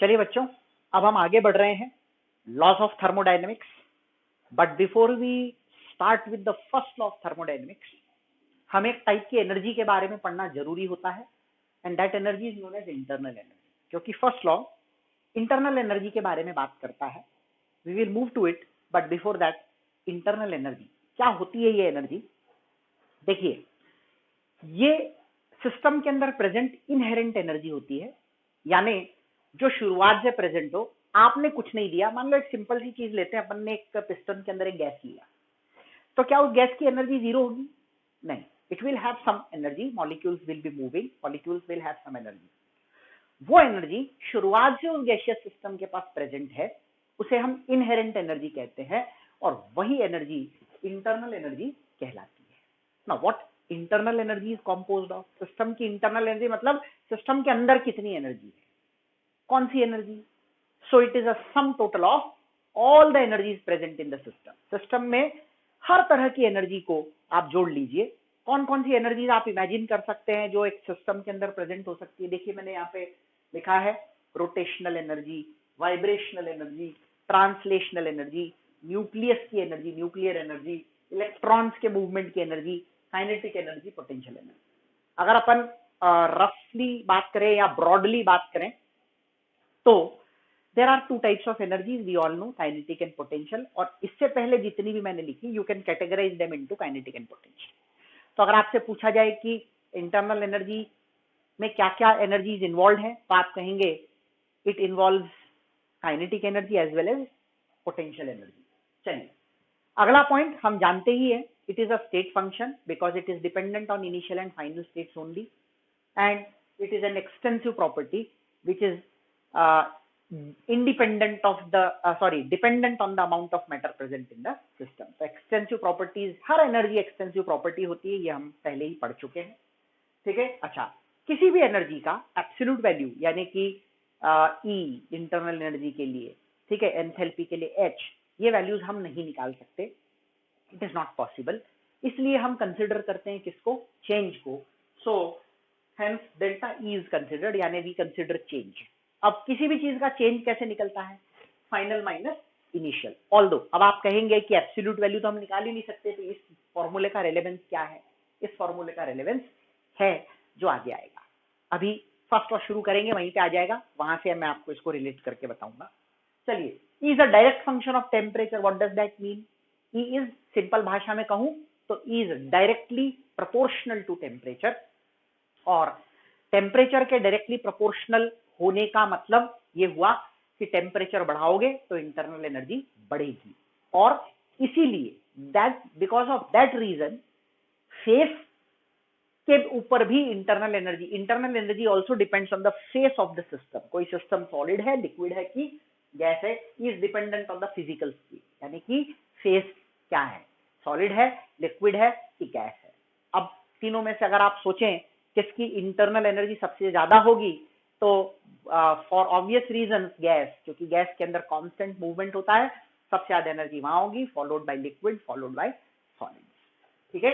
चलिए बच्चों, अब हम आगे बढ़ रहे हैं laws of thermodynamics. But before we start with the first law of thermodynamics, हमें एक टाइप की एनर्जी के बारे में पढ़ना जरूरी होता है, and that energy is known as internal energy. क्योंकि फर्स्ट लॉ इंटरनल एनर्जी के बारे में बात करता है। We will move to it, but before that, internal energy क्या होती है? ये एनर्जी देखिए, ये सिस्टम के अंदर प्रेजेंट इनहेरेंट एनर्जी होती है, यानी जो शुरुआत से प्रेजेंट हो। आपने कुछ नहीं दिया, मान लो एक सिंपल सी चीज लेते हैं, अपन ने एक पिस्टन के अंदर एक गैस लिया, तो क्या उस गैस की एनर्जी जीरो होगी? नहीं, it will have some energy, molecules will be moving, molecules will have some energy. वो एनर्जी शुरुआत से उस गैसियस सिस्टम के पास प्रेजेंट है, उसे हम इनहेरेंट एनर्जी कहते हैं, और वही एनर्जी इंटरनल एनर्जी कहलाती है। Now what internal energy is composed of? System की इंटरनल एनर्जी मतलब सिस्टम के अंदर कितनी एनर्जी है, कौन सी energy? So it is a sum total of all the energies present in the system. System में हर तरह की एनर्जी को आप जोड़ लीजिए। कौन कौन सी एनर्जीज आप इमेजिन कर सकते हैं जो एक सिस्टम के अंदर प्रेजेंट हो सकती है? देखिए, मैंने यहाँ पे लिखा है rotational energy, vibrational energy, translational energy, nucleus की एनर्जी, न्यूक्लियर एनर्जी, इलेक्ट्रॉन्स के मूवमेंट की energy, kinetic energy, potential energy. अगर अपन रफली बात करें या ब्रॉडली बात करें तो there are two types of energies, we all know, kinetic and potential. और इससे पहले जितनी भी मैंने लिखी, you can categorise them into kinetic and potential. तो अगर आपसे पूछा जाए कि इंटरनल एनर्जी में क्या क्या एनर्जीज इन्वॉल्व है, तो आप कहेंगे it involve kinetic energy as well as potential energy. चलिए, अगला पॉइंट हम जानते ही है, it is a state function because it is dependent on initial and final states only, and it is an extensive property which is independent of the dependent on the amount of matter present in the system. तो extensive properties, हर energy extensive property होती है, ये हम पहले ही पढ़ चुके हैं। ठीक है। अच्छा, किसी भी एनर्जी का एब्सोल्यूट वैल्यू, यानी कि ई इंटरनल एनर्जी के लिए, ठीक है, एंथैल्पी के लिए एच, ये वैल्यूज हम नहीं निकाल सकते, इट इज नॉट पॉसिबल। इसलिए हम कंसिडर करते हैं किसको? चेंज को। So hence delta E is considered, यानी वी कंसिडर चेंज। अब किसी भी चीज का चेंज कैसे निकलता है? Final minus initial. ऑल्दो अब आप कहेंगे कि एब्सोल्यूट वैल्यू तो हम निकाल ही नहीं सकते, तो इस फॉर्मूले का रेलेवेंस क्या है? इस फॉर्मूले का रेलेवेंस है जो आगे आएगा। अभी फर्स्ट लॉ शुरू करेंगे, वहीं पे आ जाएगा, वहां से मैं आपको इसको रिलेट करके बताऊंगा। चलिए, E is a direct function of temperature. What does that mean? E is, simple भाषा में कहूं तो, E is directly proportional to temperature. और टेम्परेचर के डायरेक्टली प्रोपोर्शनल होने का मतलब ये हुआ कि टेम्परेचर बढ़ाओगे तो इंटरनल एनर्जी बढ़ेगी, और इसीलिए that because of that reason phase के ऊपर भी internal energy also depends on the phase of the system. कोई सिस्टम सॉलिड है, लिक्विड है कि गैस है, is dependent on the physical state, यानी कि फेस क्या है, सॉलिड है, लिक्विड है कि गैस है। अब तीनों में से अगर आप सोचें किसकी इंटरनल एनर्जी सबसे ज्यादा होगी, तो फॉर ऑब्वियस रीजन गैस, क्योंकि गैस के अंदर कांस्टेंट मूवमेंट होता है, सबसे ज्यादा एनर्जी वहां होगी, followed by liquid, followed by solid. ठीक है।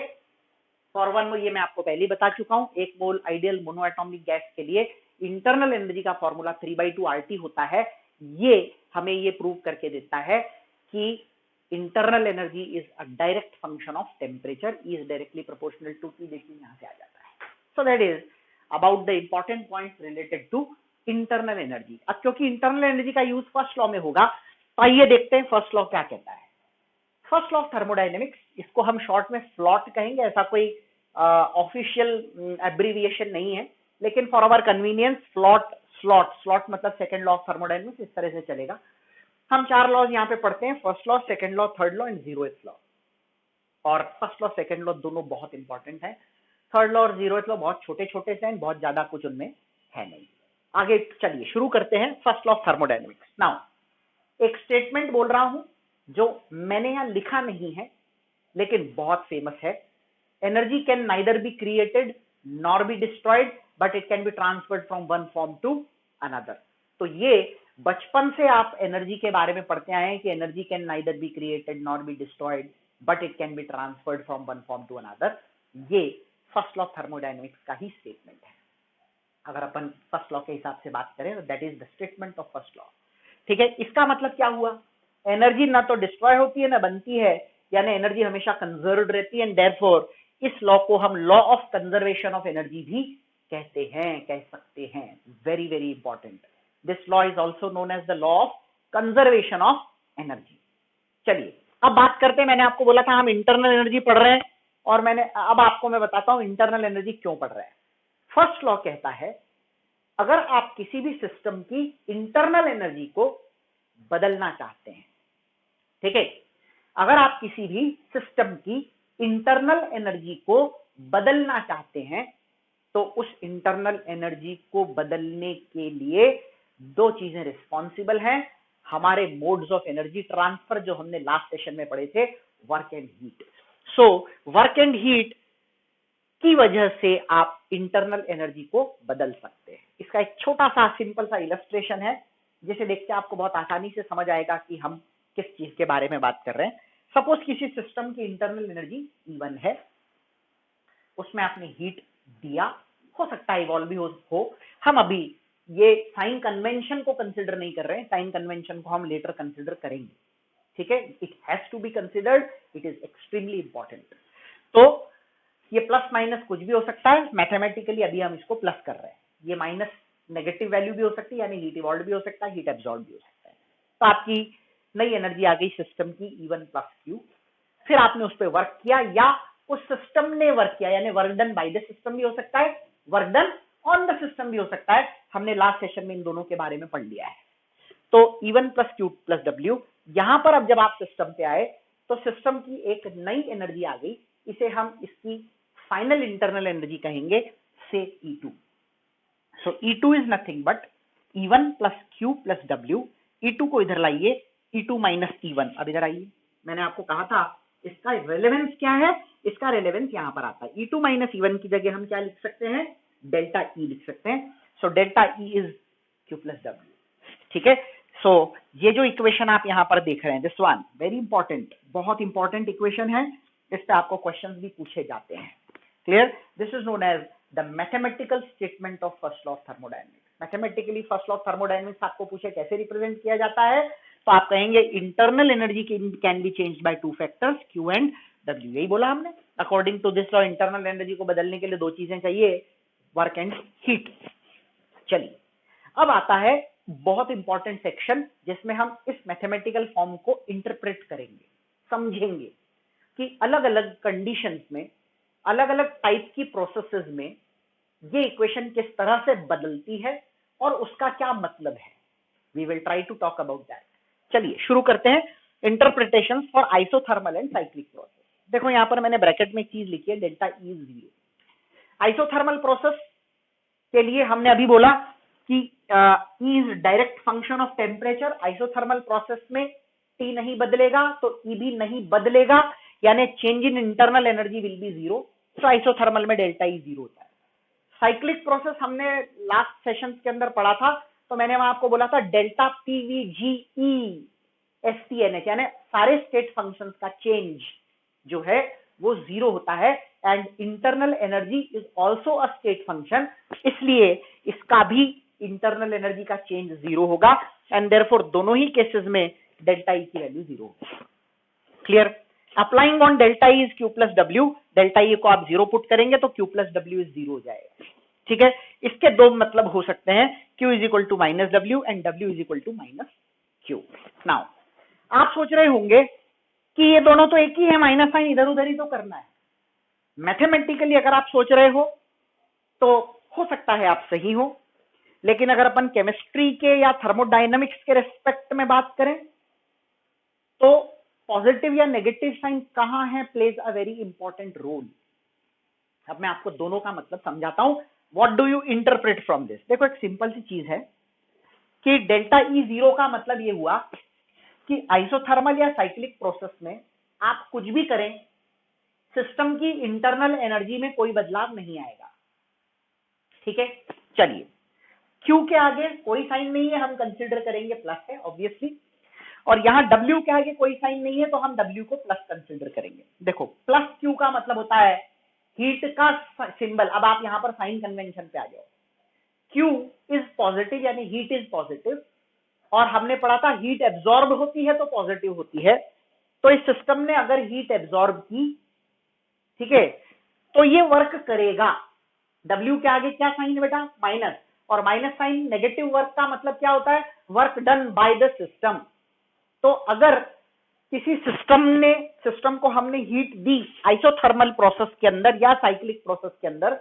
फॉर वन मोल, ये मैं आपको पहले ही बता चुका हूं, एक मोल आइडियल मोनोएटॉमिक गैस के लिए इंटरनल एनर्जी का फॉर्मूला 3/2 RT होता है। ये हमें ये प्रूव करके देता है कि internal energy is a direct function of temperature, is directly proportional to T. देखिए यहां से आ जाता है। So that is about the important point related to internal energy. अब क्योंकि इंटरनल एनर्जी का यूज फर्स्ट लॉ में होगा, तो आइए देखते हैं फर्स्ट लॉ क्या कहता है। फर्स्ट लॉ ऑफ थर्मोडायनेमिक्स, इसको हम शॉर्ट में फ्लॉट कहेंगे, ऐसा कोई ऑफिशियल एब्रीविएशन नहीं है, लेकिन फॉर आवर कन्वीनियंस स्लॉट मतलब सेकंड लॉ ऑफ थर्मोडायनेमिक्स, इस तरह से चलेगा। हम 4 लॉज यहाँ पे पढ़ते हैं, first law, second law, third law and 0th law. और फर्स्ट लॉ सेकंड लॉ दोनों बहुत इंपॉर्टेंट है, थर्ड लॉ और 0th लॉ बहुत छोटे छोटे से हैं, बहुत ज्यादा कुछ उनमें है नहीं। आगे चलिए शुरू करते हैं first law of thermodynamics. Now एक स्टेटमेंट बोल रहा हूं जो मैंने यहां लिखा नहीं है लेकिन बहुत फेमस है। Energy can neither be created nor be destroyed, but it can be transferred from one form to another. तो ये बचपन से आप एनर्जी के बारे में पढ़ते आए हैं कि energy can neither be created nor be destroyed, but it can be transferred from one form to another. ये फर्स्ट लॉ ऑफ थर्मोडायनेमिक्स का ही स्टेटमेंट है। अगर अपन फर्स्ट लॉ के हिसाब से बात करें तो that is the statement of first law. ठीक है, इसका मतलब क्या हुआ, एनर्जी ना तो डिस्ट्रॉय होती है ना बनती है, यानी एनर्जी हमेशा कंजर्व्ड रहती है, एंड देयरफॉर इस लॉ को हम law of conservation of energy भी कहते हैं, कह सकते हैं। Very very important, this law is also known as the law of conservation of energy. चलिए अब बात करते हैं, मैंने आपको बोला था हम इंटरनल एनर्जी पढ़ रहे हैं, और अब आपको मैं बताता हूं इंटरनल एनर्जी क्यों पढ़ रहे हैं। फर्स्ट लॉ कहता है अगर आप किसी भी सिस्टम की इंटरनल एनर्जी को बदलना चाहते हैं, ठीक है, अगर आप किसी भी सिस्टम की इंटरनल एनर्जी को बदलना चाहते हैं तो उस इंटरनल एनर्जी को बदलने के लिए दो चीजें रिस्पॉन्सिबल हैं हमारे मोड्स ऑफ एनर्जी ट्रांसफर जो हमने लास्ट सेशन में पढ़े थे, work and heat. So work and heat की वजह से आप इंटरनल एनर्जी को बदल सकते हैं। इसका एक छोटा सा सिंपल सा इलस्ट्रेशन है जिसे देख के आपको बहुत आसानी से समझ आएगा कि हम किस चीज के बारे में बात कर रहे हैं। सपोज किसी सिस्टम की इंटरनल एनर्जी E1 है, उसमें आपने हीट दिया, हो सकता है इवॉल्व भी हो। हम अभी ये साइन कन्वेंशन को कंसिडर नहीं कर रहे हैं, साइन कन्वेंशन को हम लेटर कंसिडर करेंगे, ठीक है। It has to be considered, it is extremely important. तो ये प्लस माइनस कुछ भी हो सकता है, मैथमेटिकली अभी हम इसको प्लस कर रहे हैं, ये माइनस नेगेटिव वैल्यू भी हो सकती है, यानी हीट इवॉल्व भी हो सकता है, हीट एब्जॉर्ब भी हो सकता है। तो आपकी नई एनर्जी आ गई सिस्टम की E1 प्लस Q, फिर आपने उस पर वर्क किया या उस सिस्टम ने वर्क किया, यानी work done by the system भी हो सकता है, work done on the system भी हो सकता है। हमने लास्ट सेशन में इन दोनों के बारे में पढ़ लिया है। तो E1 plus Q plus W, यहां पर अब जब आप सिस्टम पे आए तो सिस्टम की एक नई एनर्जी आ गई, इसे हम इसकी फाइनल इंटरनल एनर्जी कहेंगे, से E2। So E2 is nothing but E1 plus Q plus W। E2 को इधर लाइए, E2 माइनस E1, अब इधर आइए, मैंने आपको कहा था इसका रेलेवेंस क्या है, इसका रेलेवेंस यहां पर आता है। E2 माइनस E1 की जगह हम क्या लिख सकते हैं, डेल्टा E लिख सकते हैं। So delta E is Q plus W, ठीक है। सो ये जो इक्वेशन आप यहां पर देख रहे हैं, दिस वन वेरी इंपॉर्टेंट, बहुत इंपॉर्टेंट इक्वेशन है, इस पे आपको क्वेश्चंस भी पूछे जाते हैं। Clear, this is known as the mathematical statement of first law of thermodynamics. Mathematically first law of thermodynamics आपको पूछे कैसे रिप्रेजेंट किया जाता है, तो आप कहेंगे internal energy can be changed by two factors Q and W। यही बोला हमने, according to this law internal energy को बदलने के लिए दो चीजें चाहिए, वर्क एंड हीट। चलिए अब आता है बहुत इंपॉर्टेंट सेक्शन जिसमें हम इस मैथमेटिकल फॉर्म को इंटरप्रेट करेंगे, समझेंगे कि अलग अलग कंडीशंस में, अलग अलग टाइप की प्रोसेसेस में ये इक्वेशन किस तरह से बदलती है और उसका क्या मतलब है। We will try to talk about that. चलिए शुरू करते हैं, interpretation for isothermal and cyclic process. देखो यहां पर मैंने ब्रैकेट में एक चीज लिखी है, delta E is 0। Isothermal process के लिए हमने अभी बोला कि E is direct function of temperature. Isothermal process में T नहीं बदलेगा तो E भी नहीं बदलेगा, यानी change in internal energy will be 0। तो आइसोथर्मल में डेल्टा E 0 होता है। साइक्लिक प्रोसेस हमने लास्ट सेशन के अंदर पढ़ा था, तो मैंने वहां आपको बोला था डेल्टा PVGE STNH, यानी सारे स्टेट फंक्शंस का चेंज जो है वो 0 होता है, and internal energy is also a state function, इसलिए इसका भी इंटरनल एनर्जी का चेंज 0 होगा, एंड देयरफॉर दोनों ही केसेस में डेल्टा E की वैल्यू 0 होगी। Clear, applying on delta E is Q plus W, delta E को आप 0 पुट करेंगे तो Q प्लस W इज 0 हो जाएगा, ठीक है। इसके दो मतलब हो सकते हैं, Q is equal to minus W and W is equal to minus Q। Now आप सोच रहे होंगे कि ये दोनों तो एक ही है, माइनस साइन इधर उधर ही तो करना है। मैथमेटिकली अगर आप सोच रहे हो तो हो सकता है आप सही हो, लेकिन अगर अपन केमिस्ट्री के या थर्मोडायनामिक्स के रेस्पेक्ट में बात करें तो पॉजिटिव या नेगेटिव साइन कहां है, plays a very important role. अब मैं आपको दोनों का मतलब समझाता हूं, what do you interpret from this. देखो एक सिंपल सी चीज है कि डेल्टा E 0 का मतलब ये हुआ कि आइसोथर्मल या साइक्लिक प्रोसेस में आप कुछ भी करें, सिस्टम की इंटरनल एनर्जी में कोई बदलाव नहीं आएगा, ठीक है। चलिए Q के आगे कोई साइन नहीं है, हम कंसिडर करेंगे प्लस है ऑब्वियसली, और यहां W के आगे कोई साइन नहीं है तो हम W को प्लस कंसिडर करेंगे। देखो प्लस Q का मतलब होता है हीट का सिंबल। अब आप यहां पर साइन कन्वेंशन पे आ जाओ, Q इज पॉजिटिव, यानी हीट इज पॉजिटिव, और हमने पढ़ा था हीट एब्जॉर्ब होती है तो पॉजिटिव होती है। तो इस सिस्टम ने अगर हीट एब्जॉर्ब की, ठीक है, तो ये वर्क करेगा। W के आगे क्या साइन है बेटा? माइनस, और माइनस साइन नेगेटिव वर्क का मतलब क्या होता है? Work done by the system. तो अगर किसी सिस्टम को हमने हीट दी आइसोथर्मल प्रोसेस के अंदर या साइक्लिक प्रोसेस के अंदर,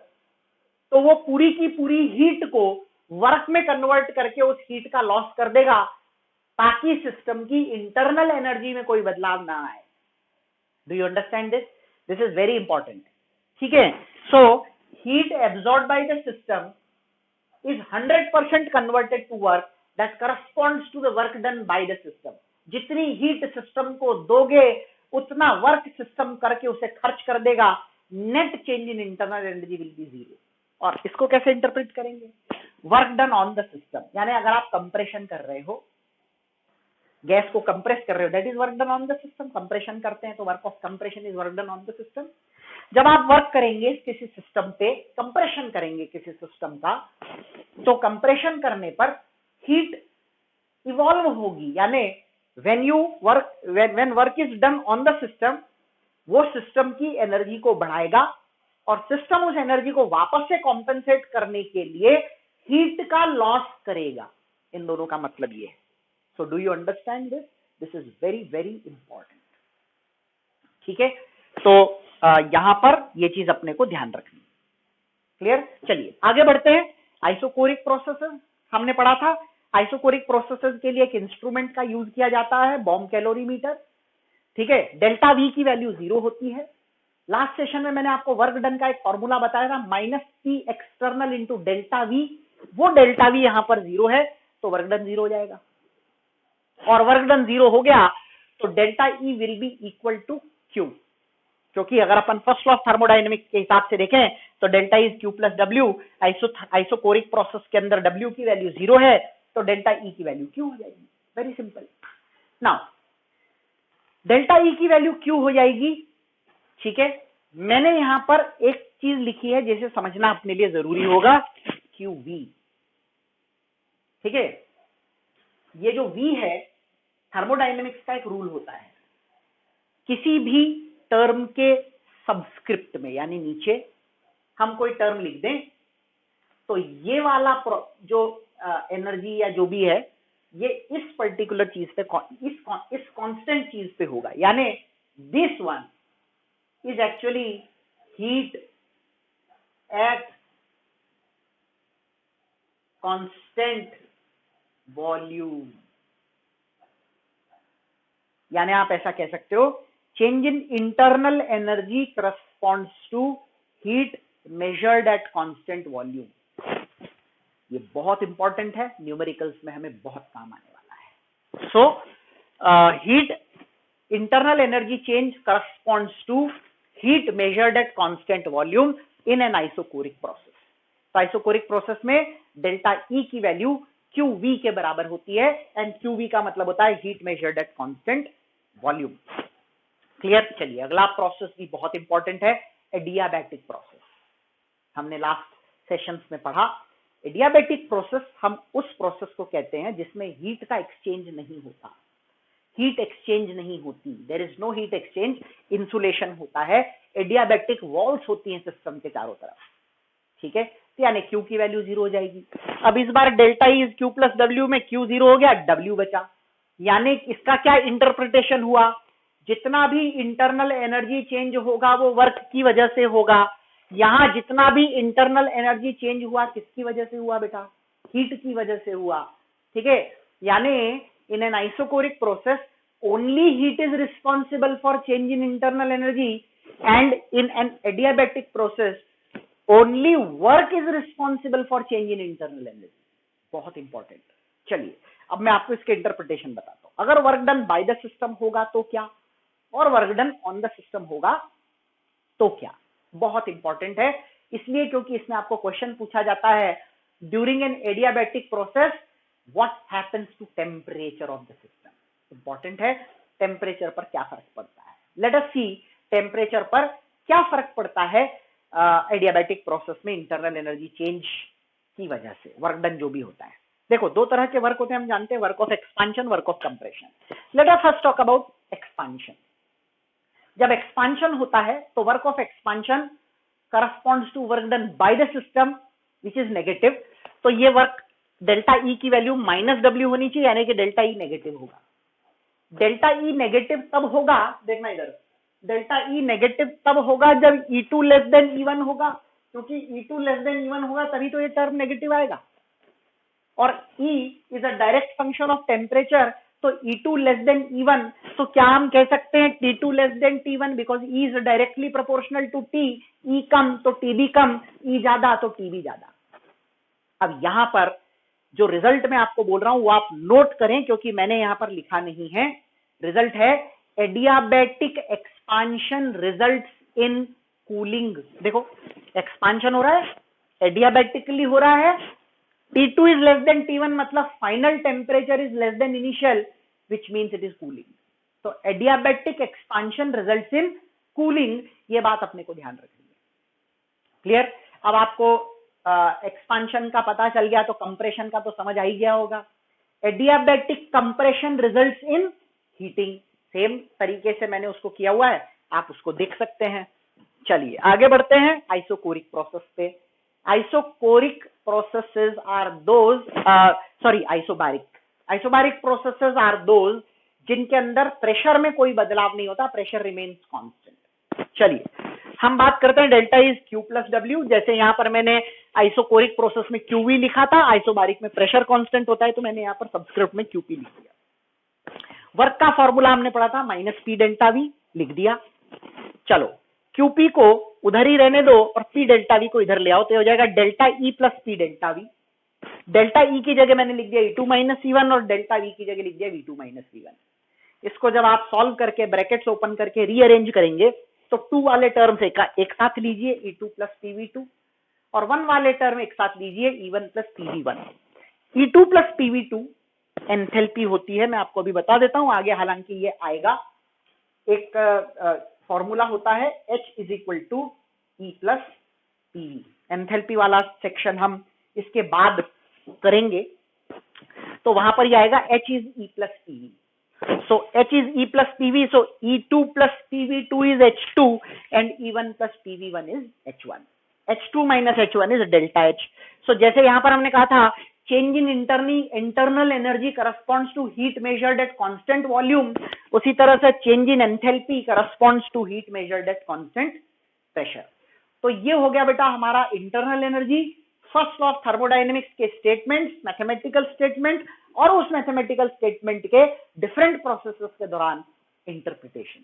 तो वो पूरी की पूरी हीट को वर्क में कन्वर्ट करके उस हीट का लॉस कर देगा, ताकि सिस्टम की इंटरनल एनर्जी में कोई बदलाव ना आए। Do you understand this? This is very important, ठीक है। So heat absorb by the system is 100% converted to work that corresponds to the work done by the system. जितनी हीट सिस्टम को दोगे उतना वर्क सिस्टम करके उसे खर्च कर देगा। Net change in internal energy will be zero. और इसको कैसे इंटरप्रेट करेंगे? Work done on the system, यानी अगर आप कंप्रेशन कर रहे हो, गैस को कंप्रेस कर रहे हो, that is work done on the system. Compression करते हैं तो work of compression is work done on the system. जब आप वर्क करेंगे किसी सिस्टम पे, कंप्रेशन करेंगे किसी सिस्टम का, तो कंप्रेशन करने पर हीट इवॉल्व होगी, यानी when work is done on the system, वो सिस्टम की एनर्जी को बढ़ाएगा और सिस्टम उस एनर्जी को वापस से कॉम्पेंसेट करने के लिए हीट का लॉस करेगा। इन दोनों का मतलब ये है। So do you understand this? This is very very important, ठीक है। तो यहां पर ये चीज अपने को ध्यान रखनी। क्लियर? चलिए आगे बढ़ते हैं। आइसोकोरिक प्रोसेसेस हमने पढ़ा था। आइसोकोरिक प्रोसेसेस के लिए एक इंस्ट्रूमेंट का यूज किया जाता है, बॉम्ब कैलोरीमीटर, ठीक है। डेल्टा वी की वैल्यू 0 होती है। लास्ट सेशन में मैंने आपको वर्क डन का एक फॉर्मूला बताया था, -P external into delta we. वो डेल्टा वी यहां पर 0 है, तो वर्क डन 0 हो जाएगा। और वर्क डन 0 हो गया तो delta E will be equal to Q, क्योंकि अगर अपन फर्स्ट लॉ ऑफ थर्मोडायनेमिक्स के हिसाब से देखें तो delta is Q plus W. Isochoric process के अंदर डब्ल्यू की वैल्यू 0 है, तो डेल्टा ई की वैल्यू क्यू हो जाएगी। Very simple. Now delta E की वैल्यू क्यू हो जाएगी, ठीक है। मैंने यहां पर एक चीज लिखी है जिसे समझना अपने लिए जरूरी होगा, क्यू वी, ठीक है। ये जो वी है, थर्मोडायनेमिक्स का एक रूल होता है, किसी भी टर्म के सबस्क्रिप्ट में यानी नीचे हम कोई टर्म लिख दें तो ये वाला जो एनर्जी या जो भी है, ये इस पर्टिकुलर चीज पे, इस कांस्टेंट चीज पे होगा। यानी this one is actually heat at constant volume. यानी आप ऐसा कह सकते हो, change in internal energy corresponds to heat measured at constant volume. ये बहुत इंपॉर्टेंट है, न्यूमेरिकल्स में हमें बहुत काम आने वाला है। So heat internal energy change corresponds to heat measured at constant volume in an isochoric process. तो आइसोकोरिक प्रोसेस में डेल्टा ई की वैल्यू क्यू वी के बराबर होती है, एंड क्यू वी का मतलब होता है heat measured at constant volume. Clear? चलिए अगला प्रोसेस भी बहुत इंपॉर्टेंट है, एडियाबैटिक प्रोसेस। हमने लास्ट सेशंस में पढ़ा, एडियाबैटिक प्रोसेस हम उस प्रोसेस को कहते हैं जिसमें हीट का एक्सचेंज नहीं होता, हीट एक्सचेंज नहीं होती, there is no heat exchange, insulation होता है, एडियाबैटिक वॉल्स होती हैं सिस्टम के चारों तरफ, ठीक है। यानी क्यू की वैल्यू 0 हो जाएगी। अब इस बार डेल्टा इज क्यू प्लस डब्ल्यू में क्यू 0 हो गया, डब्ल्यू बचा। यानी इसका क्या इंटरप्रिटेशन हुआ? जितना भी इंटरनल एनर्जी चेंज होगा वो वर्क की वजह से होगा। यहां जितना भी इंटरनल एनर्जी चेंज हुआ किसकी वजह से हुआ बेटा? हीट की वजह से हुआ, ठीक है। यानी इन an isochoric process only heat is responsible for change in internal energy, and in an adiabatic process only work is responsible for change in internal energy. बहुत इंपॉर्टेंट। चलिए अब मैं आपको इसके इंटरप्रिटेशन बताता हूं। अगर work done by the system होगा तो क्या, और work done on the system होगा तो क्या। बहुत इंपॉर्टेंट है इसलिए क्योंकि इसमें आपको क्वेश्चन पूछा जाता है, during an adiabatic process what happens to temperature of the system. Important है, टेम्परेचर पर क्या फर्क पड़ता है। लेट अस सी टेम्परेचर पर क्या फर्क पड़ता है एडियाबैटिक प्रोसेस में इंटरनल एनर्जी चेंज की वजह से वर्क डन जो भी होता है। देखो दो तरह के वर्क होते हैं, हम जानते हैं, work of expansion, work of compression. Let us first talk about expansion. जब एक्सपांशन होता है तो work of expansion corresponds to work done by the system which is negative. तो ये वर्क डेल्टा ई की वैल्यू माइनस डब्ल्यू होनी चाहिए, यानी कि डेल्टा ई नेगेटिव होगा। डेल्टा ई नेगेटिव तब होगा, देखना इधर, डेल्टा ई नेगेटिव तब होगा जब E2 लेस देन E1 होगा, क्योंकि E2 लेस देन E1 होगा तभी तो ये टर्म नेगेटिव आएगा। और E is a direct function of temperature, तो E2 लेस देन E1, तो क्या हम कह सकते हैं T2 less than T1, because E is directly proportional to T। E कम तो TB कम, E ज्यादा तो TB ज्यादा। अब यहां पर जो रिजल्ट मैं आपको बोल रहा हूं वो आप नोट करें, क्योंकि मैंने यहां पर लिखा नहीं है। रिजल्ट है adiabatic expansion results in cooling. देखो एक्सपांशन हो रहा है, एडियाबैटिकली हो रहा है, T2 is less than T1 मतलब final temperature is less than initial, which means it is cooling. तो adiabatic expansion results in cooling, ये बात अपने को ध्यान रखनी है। क्लियर? अब आपको एक्सपांशन का पता चल गया तो कंप्रेशन का तो समझ आ ही गया होगा। Adiabatic compression results in heating, same तरीके से मैंने उसको किया हुआ है, आप उसको देख सकते हैं। चलिए आगे बढ़ते हैं आइसोकोरिक प्रोसेस पे। Isochoric processes are those, sorry isobaric processes are those जिनके अंदर प्रेशर में कोई बदलाव नहीं होता, प्रेशर रिमेन्स कांस्टेंट। चलिए हम बात करते हैं delta is Q plus W। जैसे यहां पर मैंने आइसोकोरिक प्रोसेस में QV लिखा था, आइसोबारिक में प्रेशर कांस्टेंट होता है, तो मैंने यहां पर सबस्क्रिप्ट में QP लिख दिया। वर्क का फॉर्मूला हमने पढ़ा था माइनस P डेल्टा V, लिख दिया। चलो QP को उधर ही रहने दो और P डेल्टा V को इधर ले आओ, तो हो जाएगा delta E plus P delta V। Delta E की जगह मैंने लिख दिया E2 माइनस E1 और डेल्टा V की जगह लिख दिया V2 माइनस V1। इसको जब आप सॉल्व करके ब्रैकेट्स ओपन करके रीअरेंज करेंगे तो 2 वाले टर्म से एक साथ लीजिए E2 प्लस PV2, और 1 वाले टर्म एक साथ लीजिए E1 plus PV1। E2 plus PV2 enthalpy होती है, मैं आपको अभी बता देता हूं आगे, हालांकि ये आएगा। एक फॉर्मूला होता है H is equal to E plus PV। Enthalpy वाला सेक्शन हम इसके बाद करेंगे, तो वहां पर ये आएगा H is E plus PV। So H is E plus PV, so E2 plus PV2 is H2 and E1 plus PV1 is H1। H2 minus H1 is delta H। So जैसे यहां पर हमने कहा था change in internal energy corresponds to heat measured at constant volume, उसी तरह से change in enthalpy corresponds to heat measured at constant pressure। तो ये हो गया बेटा हमारा internal energy, first law of thermodynamics के स्टेटमेंट्स, मैथमेटिकल स्टेटमेंट, और उस मैथमेटिकल स्टेटमेंट के डिफरेंट प्रोसेसेस के दौरान इंटरप्रिटेशन।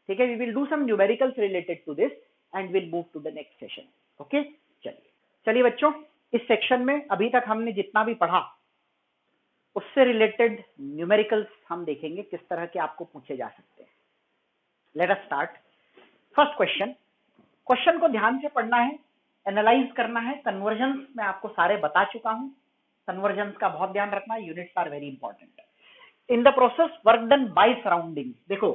ठीक है, we will do some numericals related to this and will move to the next session. Okay, चलिए बच्चों, इस सेक्शन में अभी तक हमने जितना भी पढ़ा उससे रिलेटेड न्यूमेरिकल्स हम देखेंगे किस तरह के आपको पूछे जा सकते हैं। Let us start. First question को ध्यान से पढ़ना है, एनालाइज करना है। कन्वर्जन मैं आपको सारे बता चुका हूं, कन्वर्जन का बहुत ध्यान रखना, units are very important. In the process work done by surrounding, देखो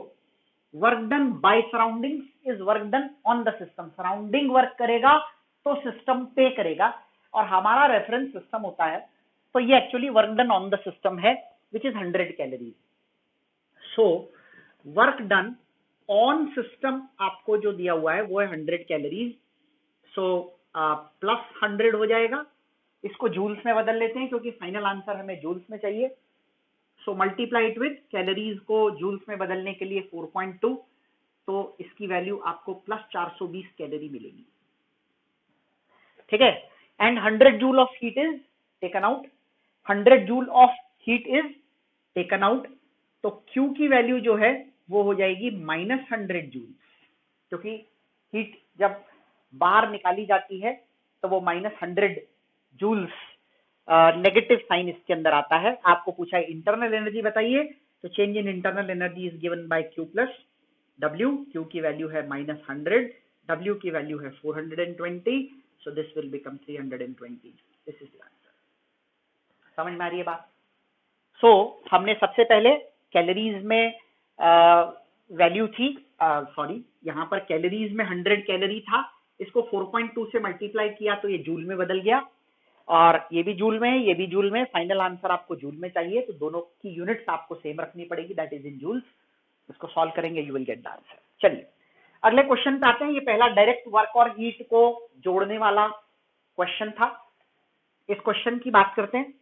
work done by surrounding is work done on the system. Surrounding work करेगा तो सिस्टम पे करेगा, और हमारा रेफरेंस सिस्टम होता है, तो ये actually work done on the system है which is 100 calories. So work done on system आपको जो दिया हुआ है वो है 100 कैलोरीज। सो प्लस 100 हो जाएगा, इसको जूल्स में बदल लेते हैं क्योंकि फाइनल आंसर हमें जूल्स में चाहिए। So multiply it with, calories को जूल्स में बदलने के लिए 4.2, तो इसकी वैल्यू आपको प्लस 420 कैलोरी मिलेगी। ठीक है, and 100 joule of heat is taken out, 100 joule of heat is taken out, तो Q की वैल्यू जो है वो हो जाएगी -100 जूल, क्योंकि हीट जब बाहर निकाली जाती है तो वो -100 जूल्स नेगेटिव साइन इसके अंदर आता है। आपको पूछा है इंटरनल एनर्जी बताइए, तो change in internal energy is given by Q plus W। Q की वैल्यू है -100, W की वैल्यू है 420, so this will become 320। This is the answer. समझ में आ रही है बात? सो हमने सबसे पहले कैलोरीज में वैल्यू थी, सॉरी यहाँ पर कैलोरीज में 100 कैलोरी था, इसको 4.2 से मल्टीप्लाई किया तो ये जूल में बदल गया। और ये भी जूल में है, ये भी जूल में। फाइनल आंसर आपको जूल में चाहिए तो दोनों की यूनिट्स आपको सेम रखनी पड़ेगी, दैट इज इन जूल्स। इसको सॉल्व करेंगे, you will get the answer. चलिए अगले क्वेश्चन पे आते हैं। ये पहला डायरेक्ट वर्क और हीट को जोड़ने वाला क्वेश्चन था। इस क्वेश्चन की बात करते हैं।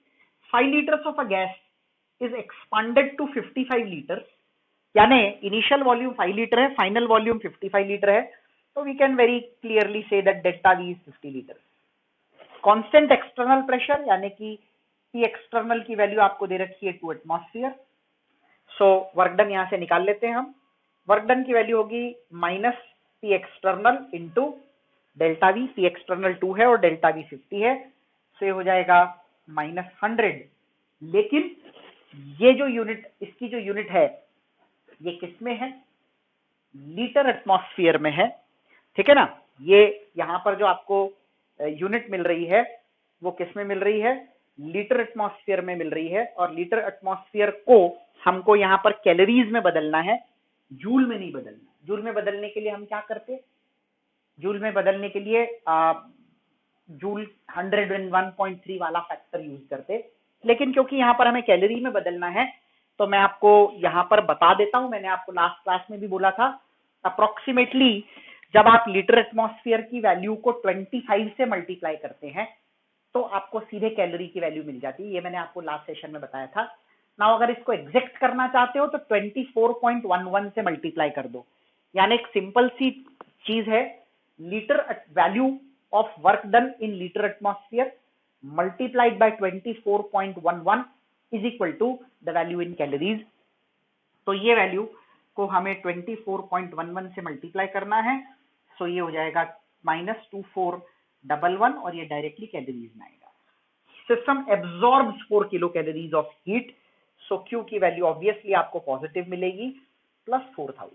5 litres of a gas is expanded to 55 litres, यानी इनिशियल वॉल्यूम 5 लीटर है, फाइनल वॉल्यूम 55 लीटर है, तो we can very clearly see that delta V is 50 litre. Constant external pressure यानी कि पी एक्सटर्नल की वैल्यू आपको दे रखी है 2 एटमॉस्फेयर। सो वर्क डन यहां से निकाल लेते हैं हम। वर्क डन की वैल्यू होगी minus P external into delta we. P external 2 है और डेल्टा वी 50 है, सो ये हो जाएगा -100। लेकिन ये जो यूनिट, इसकी जो यूनिट है ये किस में है? लीटर एटमॉस्फेयर में है, ठीक है ना। ये यहां पर जो आपको यूनिट मिल रही है वो किस में मिल रही है? लीटर एटमॉस्फेयर में मिल रही है। और लीटर एटमॉस्फेयर को हमको यहां पर कैलोरीज में बदलना है, जूल में नहीं बदलना। जूल में बदलने के लिए हम क्या करते? जूल में बदलने के लिए जूल 101.3 वाला फैक्टर यूज करते, लेकिन क्योंकि यहां पर हमें कैलोरी में बदलना है तो मैं आपको यहां पर बता देता हूं। मैंने आपको लास्ट क्लास में भी बोला था, अप्रोक्सीमेटली जब आप लीटर एटमॉस्फेयर की वैल्यू को 25 से मल्टीप्लाई करते हैं तो आपको सीधे कैलोरी की वैल्यू मिल जाती है। ये मैंने आपको लास्ट सेशन में बताया था। नाउ अगर इसको एग्जैक्ट करना चाहते हो तो 24.11 से मल्टीप्लाई कर दो। यानी एक सिंपल सी चीज है, litre value of work done in litre atmosphere multiplied by 24.11 is equal to the value in calories. तो ये वैल्यू को हमें 24.11 से मल्टीप्लाई करना है, सो ये हो जाएगा -2411 और ये डायरेक्टली कैलोरीज में आएगा। System absorbs 4 kilo calories of heat, so Q की वैल्यू ऑब्वियसली आपको पॉजिटिव मिलेगी +4000।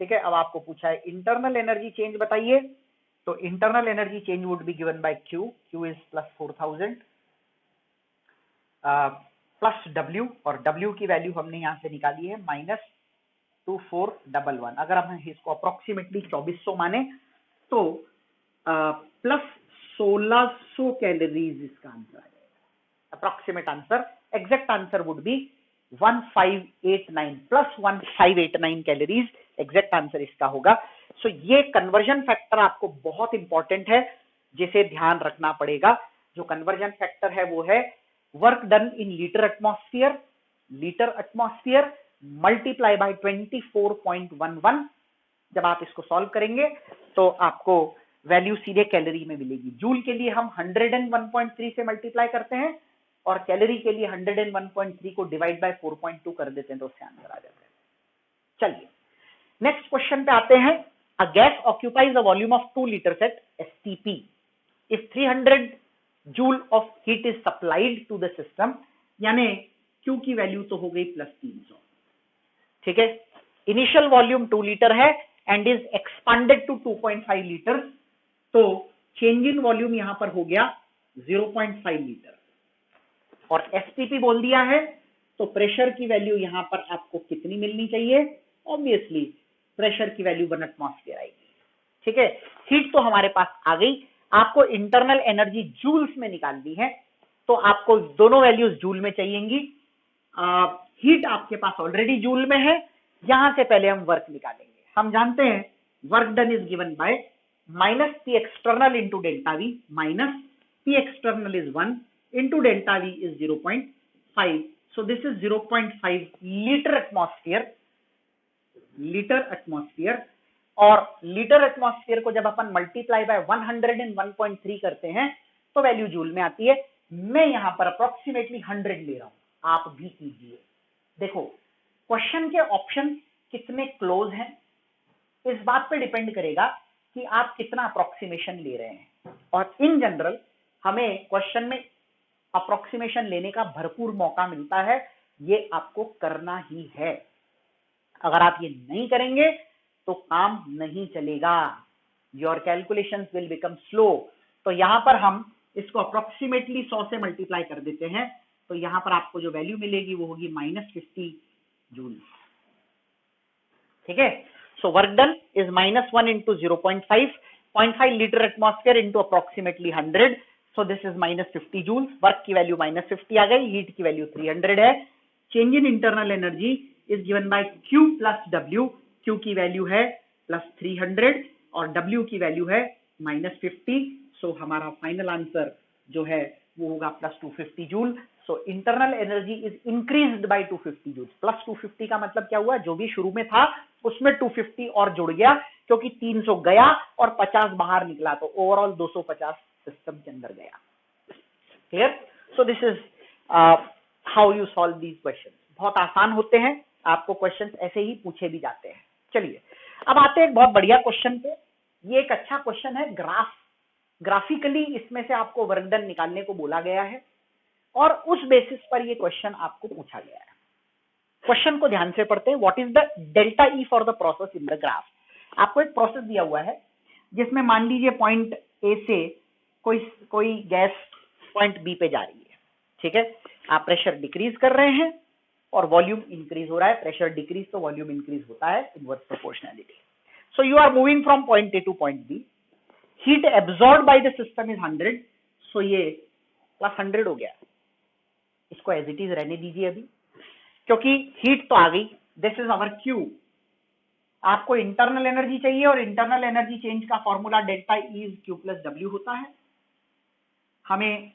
ठीक है, अब आपको पूछा है इंटरनल एनर्जी चेंज बताइए, तो internal energy change would be given by Q। Q is +4000 plus W, और W की वैल्यू हमने यहां से निकाली है -2411। अगर हम इसको अप्रोक्सीमेटली 2400 माने तो प्लस 1600 कैलोरीज इसका आंसर आ जाएगा। Approximate answer, exact answer would be 1589 plus 1589 calories exact answer इसका होगा। सो ये कन्वर्जन फैक्टर आपको बहुत इंपॉर्टेंट है जिसे ध्यान रखना पड़ेगा। जो कन्वर्जन फैक्टर है वो है work done in litre atmosphere, litre atmosphere multiply by 24.11। जब आप इसको सॉल्व करेंगे तो आपको वैल्यू सीधे कैलोरी में मिलेगी। जूल के लिए हम 101.3 से मल्टीप्लाई करते हैं और कैलोरी के लिए 101.3 को डिवाइड बाय 4.2 कर देते हैं तो उससे आंसर आ जाता है। चलिए नेक्स्ट क्वेश्चन पे आते हैं। A gas occupies a volume of 2 litres at STP if 300 joule of heat is supplied to the system, यानी Q की वैल्यू तो हो गई +300। ठीक है, इनिशियल वॉल्यूम 2 लीटर है and is expanded to 2.5 litre, तो चेंज इन वॉल्यूम यहां पर हो गया 0.5 लीटर। और STP बोल दिया है तो प्रेशर की वैल्यू यहां पर आपको कितनी मिलनी चाहिए? ऑब्वियसली प्रेशर की वैल्यू 1 एटमॉस्फेयर आएगी। ठीक है, हीट तो हमारे पास आ गई, आपको इंटरनल एनर्जी जूल्स में निकालनी है, तो आपको दोनों वैल्यूज जूल में चाहिएंगी। हीट आपके पास ऑलरेडी जूल में है, यहां से पहले हम वर्क निकालेंगे। हम जानते हैं work done is given bye minus P external into delta we, minus P external is 1 into delta V is 0.5, so this is 0.5 litre atmosphere, litre atmosphere. और लीटर एटमॉस्फेयर को जब अपन मल्टीप्लाई बाय 101.3 करते हैं तो वैल्यू जूल में आती है। मैं यहां पर अप्रोक्सीमेटली 100 ले रहा हूं, आप भी कीजिए। देखो क्वेश्चन के ऑप्शन कितने क्लोज हैं इस बात पे डिपेंड करेगा कि आप कितना अप्रोक्सीमेशन ले रहे हैं। और इन जनरल हमें क्वेश्चन में अप्रोक्सीमेशन लेने का भरपूर मौका मिलता है, ये आपको करना ही है। अगर आप ये नहीं करेंगे तो काम नहीं चलेगा, your calculations will become slow. तो यहां पर हम इसको अप्रोक्सीमेटली 100 से मल्टीप्लाई कर देते हैं, तो यहां पर आपको जो वैल्यू मिलेगी वो होगी -50 जूल। ठीक है, so work done is -1 into 0.5 litre atmosphere into approximately 100, so this is -50 joules, work की वैल्यू -50 आ गई, हीट की वैल्यू 300 है। Change in internal energy is given by Q plus W, Q की वैल्यू है +300 और W की वैल्यू है -50। सो हमारा फाइनल आंसर जो है वो होगा +250 joule. So internal energy is increased by 250 joule. +250 का मतलब क्या हुआ, जो भी शुरू में था उसमें 250 और जुड़ गया, क्योंकि 300 गया और 50 बाहर निकला, तो ओवरऑल 250 सिस्टम के अंदर गया। Clear? So this is how you solve these question. बहुत आसान होते हैं, आपको क्वेश्चन ऐसे ही पूछे भी जाते हैं। चलिए अब आते हैं एक बहुत बढ़िया क्वेश्चन पे। ये एक अच्छा क्वेश्चन है, ग्राफिकली इसमें से आपको वर्क डन निकालने को बोला गया है और उस बेसिस पर ये क्वेश्चन आपको पूछा गया है। क्वेश्चन को ध्यान से पढ़ते हैं। What is the delta E for the process in the graph. आपको एक प्रोसेस दिया हुआ है जिसमें मान लीजिए पॉइंट ए से कोई गैस पॉइंट बी पे जा रही है, ठीक है। आप प्रेशर डिक्रीज कर रहे हैं और वॉल्यूम इंक्रीज हो रहा है। प्रेशर डिक्रीज तो वॉल्यूम इंक्रीज होता है, inverse proportionality. So you are moving from point A to point B. Heat absorb by the system is 100। सो ये +100 हो गया। इसको एज इट इज रहने दीजिए अभी, क्योंकि हीट तो आ गई। This is our Q। आपको इंटरनल एनर्जी चाहिए और इंटरनल एनर्जी चेंज का formula delta E is Q plus W होता है। हमें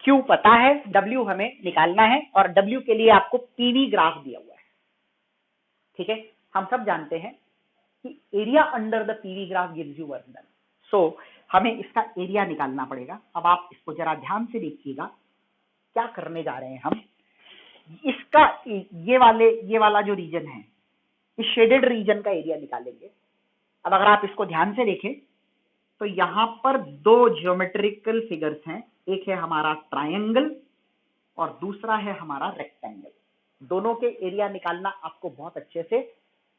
Q पता है, W हमें निकालना है और W के लिए आपको PV ग्राफ दिया हुआ है, ठीक है। हम सब जानते हैं कि area under the PV graph gives you work done. So हमें इसका एरिया निकालना पड़ेगा। अब आप इसको जरा ध्यान से देखिएगा, क्या करने जा रहे हैं हम। इसका ये वाला जो रीजन है, इस शेडेड रीजन का एरिया निकालेंगे। अब अगर आप इसको ध्यान से देखें तो यहां पर दो ज्योमेट्रिकल फिगर्स हैं, एक है हमारा ट्रायंगल और दूसरा है हमारा रेक्टेंगल। दोनों के एरिया निकालना आपको बहुत अच्छे से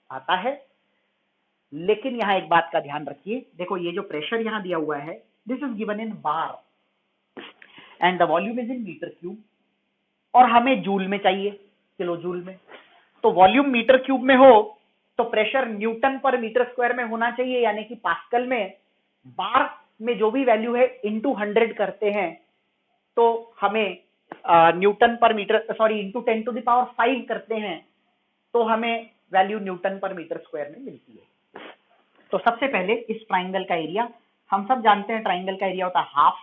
आता है, लेकिन यहां एक बात का ध्यान रखिए। देखो ये जो प्रेशर यहां दिया हुआ है, this is given in bar and the volume is in metre cube, और हमें जूल में चाहिए, किलो जूल में। तो वॉल्यूम मीटर क्यूब में हो तो प्रेशर न्यूटन पर मीटर स्क्वायर में होना चाहिए, यानी कि पास्कल में। बार में जो भी वैल्यू है इंटू 100 करते हैं तो हमें न्यूटन पर मीटर, सॉरी इंटू 10⁵ करते हैं तो हमें वैल्यू न्यूटन पर मीटर स्क्वायर में मिलती है। तो सबसे पहले इस ट्राइंगल का एरिया, हम सब जानते हैं ट्राइंगल का एरिया होता है हाफ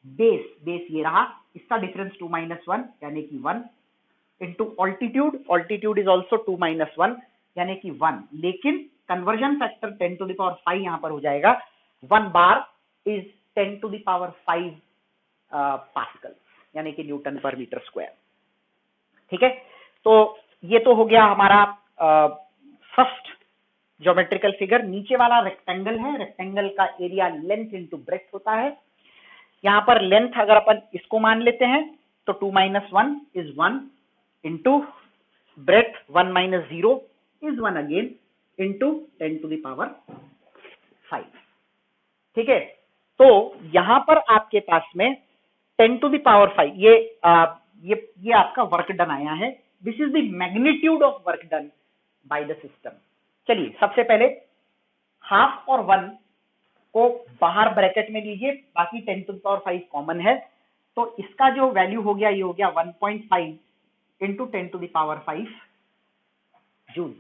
बेस ये रहा, इसका डिफरेंस 2 - 1 यानी कि 1 इंटू ऑल्टीट्यूड इज ऑल्सो 2 - 1 यानी कि 1, लेकिन कन्वर्जन फैक्टर 10⁵ यहां पर हो जाएगा। 1 बार इज 10⁵ पास्कल यानी कि न्यूटन पर मीटर स्क्वायर, ठीक है। तो ये तो हो गया हमारा फर्स्ट ज्योमेट्रिकल फिगर। नीचे वाला रेक्टेंगल है, रेक्टेंगल का एरिया लेंथ इंटू ब्रेथ होता है। यहां पर लेंथ अगर अपन इसको मान लेते हैं तो 2 - 1 is 1 into breadth 1 - 0 is 1 again into 10⁵, ठीक है। तो यहां पर आपके पास में 10⁵, ये आपका वर्क डन आया है। This is the magnitude of work done by the system. चलिए सबसे पहले हाफ और 1 को बाहर ब्रैकेट में लीजिए, बाकी 10⁵ कॉमन है, तो इसका जो वैल्यू हो गया ये हो गया 1.5 इंटू 10⁵ जूल।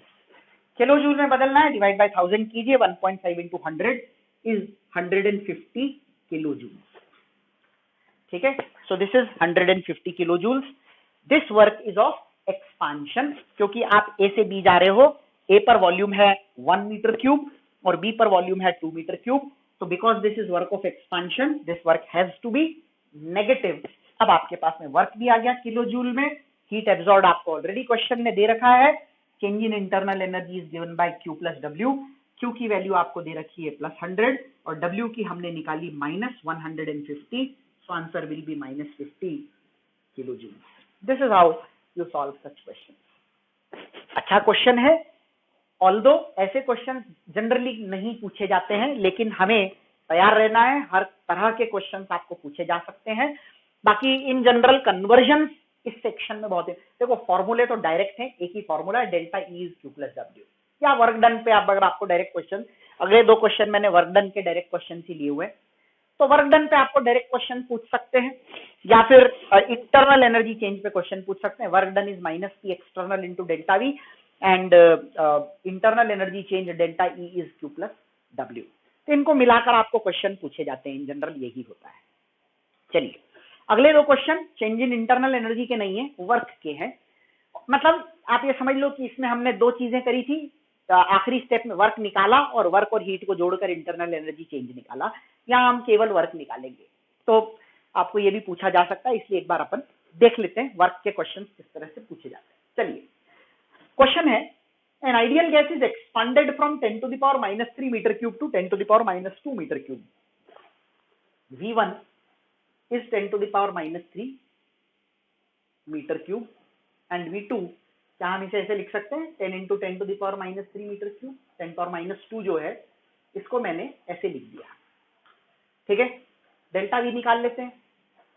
किलो जूल में बदलना है, डिवाइड बाय 1000 कीजिए, 1.5 इंटू 100 इज 150 किलो जूल, ठीक है। So this is 150 kilo joules. This work is of expansion, क्योंकि आप ए से बी जा रहे हो। ए पर वॉल्यूम है 1 मीटर क्यूब और बी पर वॉल्यूम है 2 मीटर क्यूब। तो because this is work of expansion, this work has to be negative. अब आपके पास में वर्क भी आ गया किलो जूल में। हीट एब्सॉर्ब आपको ऑलरेडी क्वेश्चन में दे रखा है। Change in internal energy is given by Q plus W। Q की वैल्यू आपको दे रखी है +100 और W की हमने निकाली -150। So answer will be -50 kilo joule. This is how you solve such question. अच्छा क्वेश्चन है, ऑल्दो ऐसे क्वेश्चन जनरली नहीं पूछे जाते हैं, लेकिन हमें तैयार रहना है। हर तरह के क्वेश्चन आपको पूछे जा सकते हैं। बाकी इन जनरल कन्वर्जन इस सेक्शन में बहुत है। देखो फॉर्मूले तो डायरेक्ट हैं, एक ही फॉर्मूला है, delta E is Q plus W। या वर्क डन पे आप, अगर आपको डायरेक्ट क्वेश्चन, अगले 2 क्वेश्चन मैंने वर्क डन के डायरेक्ट क्वेश्चन ही लिए हुए, तो वर्क डन पे आपको डायरेक्ट क्वेश्चन पूछ सकते हैं, या फिर इंटरनल एनर्जी चेंज पे क्वेश्चन पूछ सकते हैं। Work done is minus P external into delta we, and internal energy change delta E is Q plus W. तो इनको मिलाकर आपको क्वेश्चन पूछे जाते हैं, इन जनरल यही होता है। चलिए अगले दो question change in internal energy के नहीं है, वर्क के हैं। मतलब आप ये समझ लो कि इसमें हमने दो चीजें करी थी, आखिरी स्टेप में वर्क निकाला और वर्क और हीट को जोड़कर इंटरनल एनर्जी चेंज निकाला। यहाँ हम केवल वर्क निकालेंगे, तो आपको ये भी पूछा जा सकता है, इसलिए एक बार अपन देख लेते हैं वर्क के क्वेश्चन किस तरह से पूछे जाते हैं। चलिए क्वेश्चन है, an ideal gas is expanded from 10 to the power -3 metre cube to 10 to the power -2 metre cube. V1 is 10 to the power -3 metre cube and V2 क्या हम इसे ऐसे लिख सकते हैं 10 into 10 to the power -3 metre cube. 10 power -2 जो है इसको मैंने ऐसे लिख दिया, ठीक है। डेल्टा वी निकाल लेते हैं।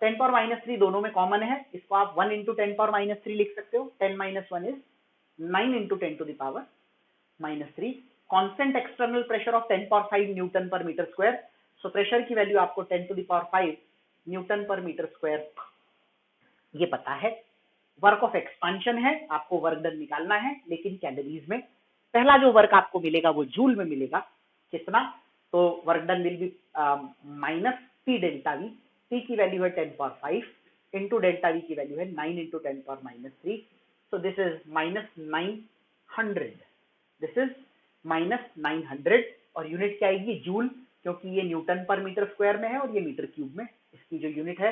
10 power -3 दोनों में कॉमन है, इसको आप 1 into 10 power -3 लिख सकते हो। 10 - 1 is 9 into 10 to the power -3। Constant external pressure of 10 power 5 Newton पर मीटर स्क्वायर। सो प्रेशर की वैल्यू आपको 10 to the power 5 न्यूटन पर मीटर स्क्वायर ये पता है। वर्क ऑफ एक्सपांशन है, आपको वर्क डन निकालना है, लेकिन कैलोरीज में। पहला जो वर्क आपको मिलेगा वो जूल में मिलेगा। कितना? तो work done will be minus P delta we. P की वैल्यू है 10 power 5 इंटू डेल्टा वी की वैल्यू है 9 into 10 power -3। So this is -900, this is -900 और यूनिट क्या आएगी? जूल, क्योंकि ये न्यूटन पर मीटर स्क्वायर में है और ये मीटर क्यूब में, इसकी जो यूनिट है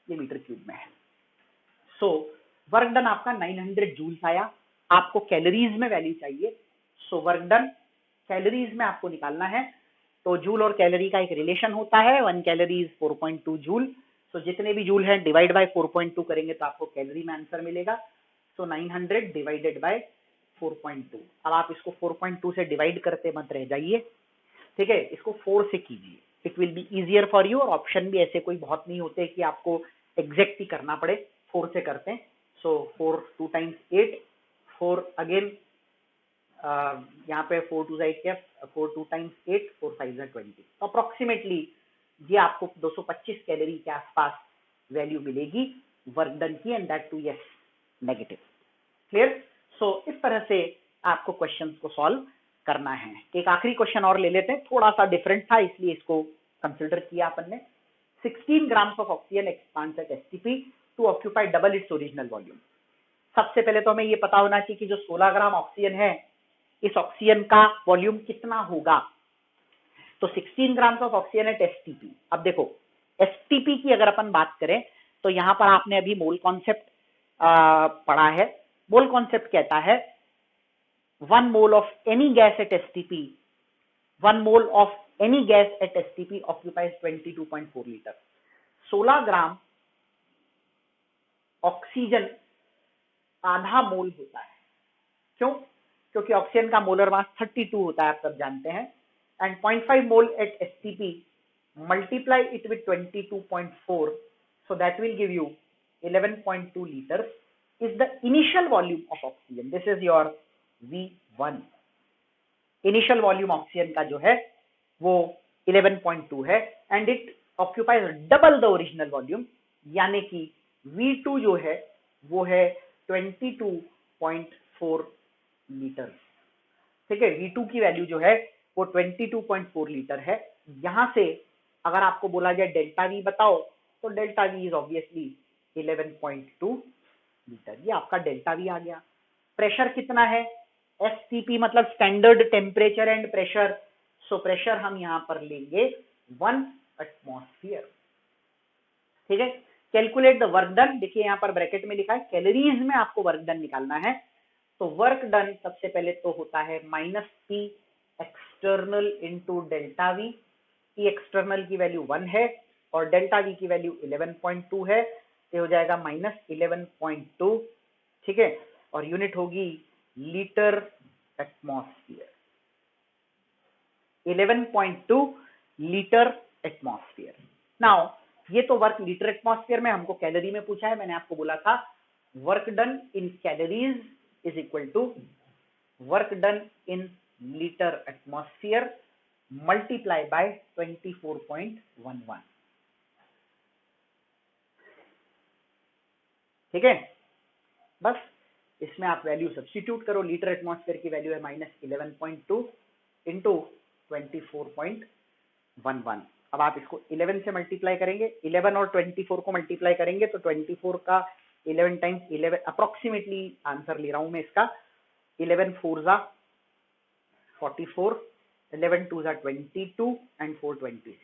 ये मीटर क्यूब में है। सो वर्क डन आपका 900 जूल्स आया। आपको कैलोरीज में वैल्यू चाहिए, सो वर्क डन कैलोरीज में आपको निकालना है। तो जूल और कैलोरी का एक रिलेशन होता है, 1 कैलोरी इज 4.2 जूल। सो जितने भी जूल हैं डिवाइड बाय 4.2 करेंगे तो आपको कैलोरी में आंसर मिलेगा। सो 900 डिवाइडेड बाय 4.2। अब आप इसको 4.2 से डिवाइड करते मत रह जाइए, ठीक है, इसको 4 से कीजिए, it will be easier for you. और ऑप्शन भी ऐसे कोई बहुत नहीं होते कि आपको एग्जैक्ट ही करना पड़े, 4 से करते हैं। सो 4 2 times 8, 4 अगेन यहाँ पे 4 2 क्या, 4 2 times 8, 4 5 20। तो अप्रोक्सीमेटली ये आपको 225 कैलोरी के आसपास वैल्यू मिलेगी वर्क डन की, and that too is negative. Clear? So इस तरह से आपको क्वेश्चंस को सॉल्व करना है। एक आखिरी क्वेश्चन और ले लेते हैं, थोड़ा सा डिफरेंट था इसलिए इसको कंसिडर किया अपन ने। 16 grams of oxygen expands at STP to occupy double its original volume। सबसे पहले तो हमें ये पता होना चाहिए कि जो 16 ग्राम ऑक्सीजन है, इस ऑक्सीजन का वॉल्यूम कितना होगा। तो 16 grams of oxygen at STP. अब देखो एसटीपी की अगर अपन बात करें तो यहां पर आपने अभी मोल कॉन्सेप्ट पढ़ा है। मोल कॉन्सेप्ट कहता है 1 mole of any gas at STP, 1 mole of any gas at STP occupies 22.4 litre. 16 gram oxygen आधा मोल होता है। क्यों? क्योंकि ऑक्सीजन का मोलर मास 32 होता है, आप सब जानते हैं। And 0.5 mole at STP, multiply it with 22.4, so that will give you 11.2 liters is the initial volume of oxygen. This is your V1। Initial volume oxygen का जो है वो 11.2 है, and it occupies double the original volume, यानी कि V2 जो है वो है 22.4 लीटर। ठीक है, V2 की वैल्यू जो है वो 22.4 लीटर है। यहां से अगर आपको बोला जाए डेल्टा वी बताओ, तो delta V is obviously 11.2 litre. ये आपका डेल्टा वी आ गया। प्रेशर कितना है? एसटीपी मतलब standard temperature and pressure. So pressure हम यहां पर लेंगे 1 एटमॉस्फेयर। ठीक है, कैलकुलेट द वर्क डन। देखिए यहां पर ब्रैकेट में लिखा है कैलोरीज में आपको वर्क डन निकालना है। तो वर्क डन सबसे पहले तो होता है -P external into delta we. P external की वैल्यू 1 है और डेल्टा वी की वैल्यू 11.2 है, तो हो जाएगा -11.2। ठीक है, और यूनिट होगी litre atmosphere. 11.2 litre atmosphere. Now ये तो वर्क लीटर एटमॉस्फेयर में, हमको कैलोरी में पूछा है। मैंने आपको बोला था work done in calories is equal to work done in litre atmosphere multiply by 24.11। ठीक है, बस इसमें आप वैल्यू सब्स्टिट्यूट करो, लीटर एटमॉस्फेयर की वैल्यू है -11.2 इंटू 24.11। अब आप इसको 11 से मल्टीप्लाई करेंगे, 11 और 24 को मल्टीप्लाई करेंगे तो 24 का 11 टाइम्स 11, अप्रोक्सीमेटली आंसर ले रहा हूं मैं इसका, 11 4 जा 44, 11 2 जा 22 एंड 4 26,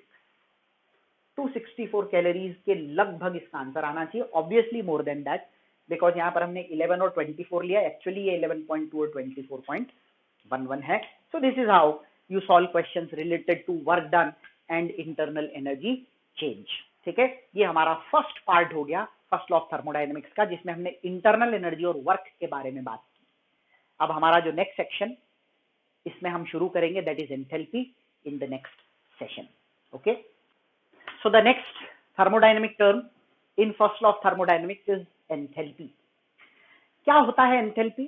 264 कैलोरीज के लगभग इसका आंसर आना चाहिए, obviously more than that, because यहाँ पर हमने 11 और 24 लिया, एक्चुअली ये 11.2 और 24.11 है। So this is how you solve questions related to work done and internal energy change. ठीक है, ये हमारा फर्स्ट पार्ट हो गया फर्स्ट लॉ ऑफ थर्मोडायनेमिक्स का, जिसमें हमने इंटरनल एनर्जी और वर्क के बारे में बात की। अब हमारा जो नेक्स्ट सेक्शन, इसमें हम शुरू करेंगे, that is enthalpy in the next session. Okay, so the next thermodynamic term in first law of thermodynamics is enthalpy. क्या होता है एंथैल्पी?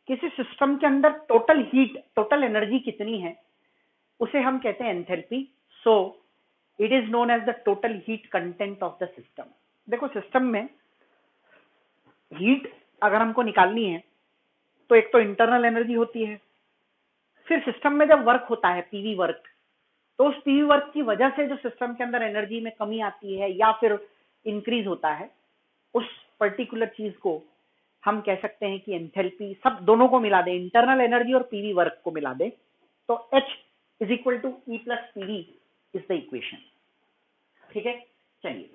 किसी सिस्टम के अंदर टोटल हीट, टोटल एनर्जी कितनी है, उसे हम कहते हैं enthalpy. So it is known as the total heat content of the system. देखो, सिस्टम में हीट अगर हमको निकालनी है तो एक तो इंटरनल एनर्जी होती है, फिर सिस्टम में जब वर्क होता है पीवी वर्क, तो उस पीवी वर्क की वजह से जो सिस्टम के अंदर एनर्जी में कमी आती है या फिर इंक्रीज होता है, उस पर्टिकुलर चीज को हम कह सकते हैं कि एंथैल्पी। सब दोनों को मिला दे, इंटरनल एनर्जी और पीवी वर्क को मिला दे, तो H is equal to E plus PV is the equation. ठीक है, चलिए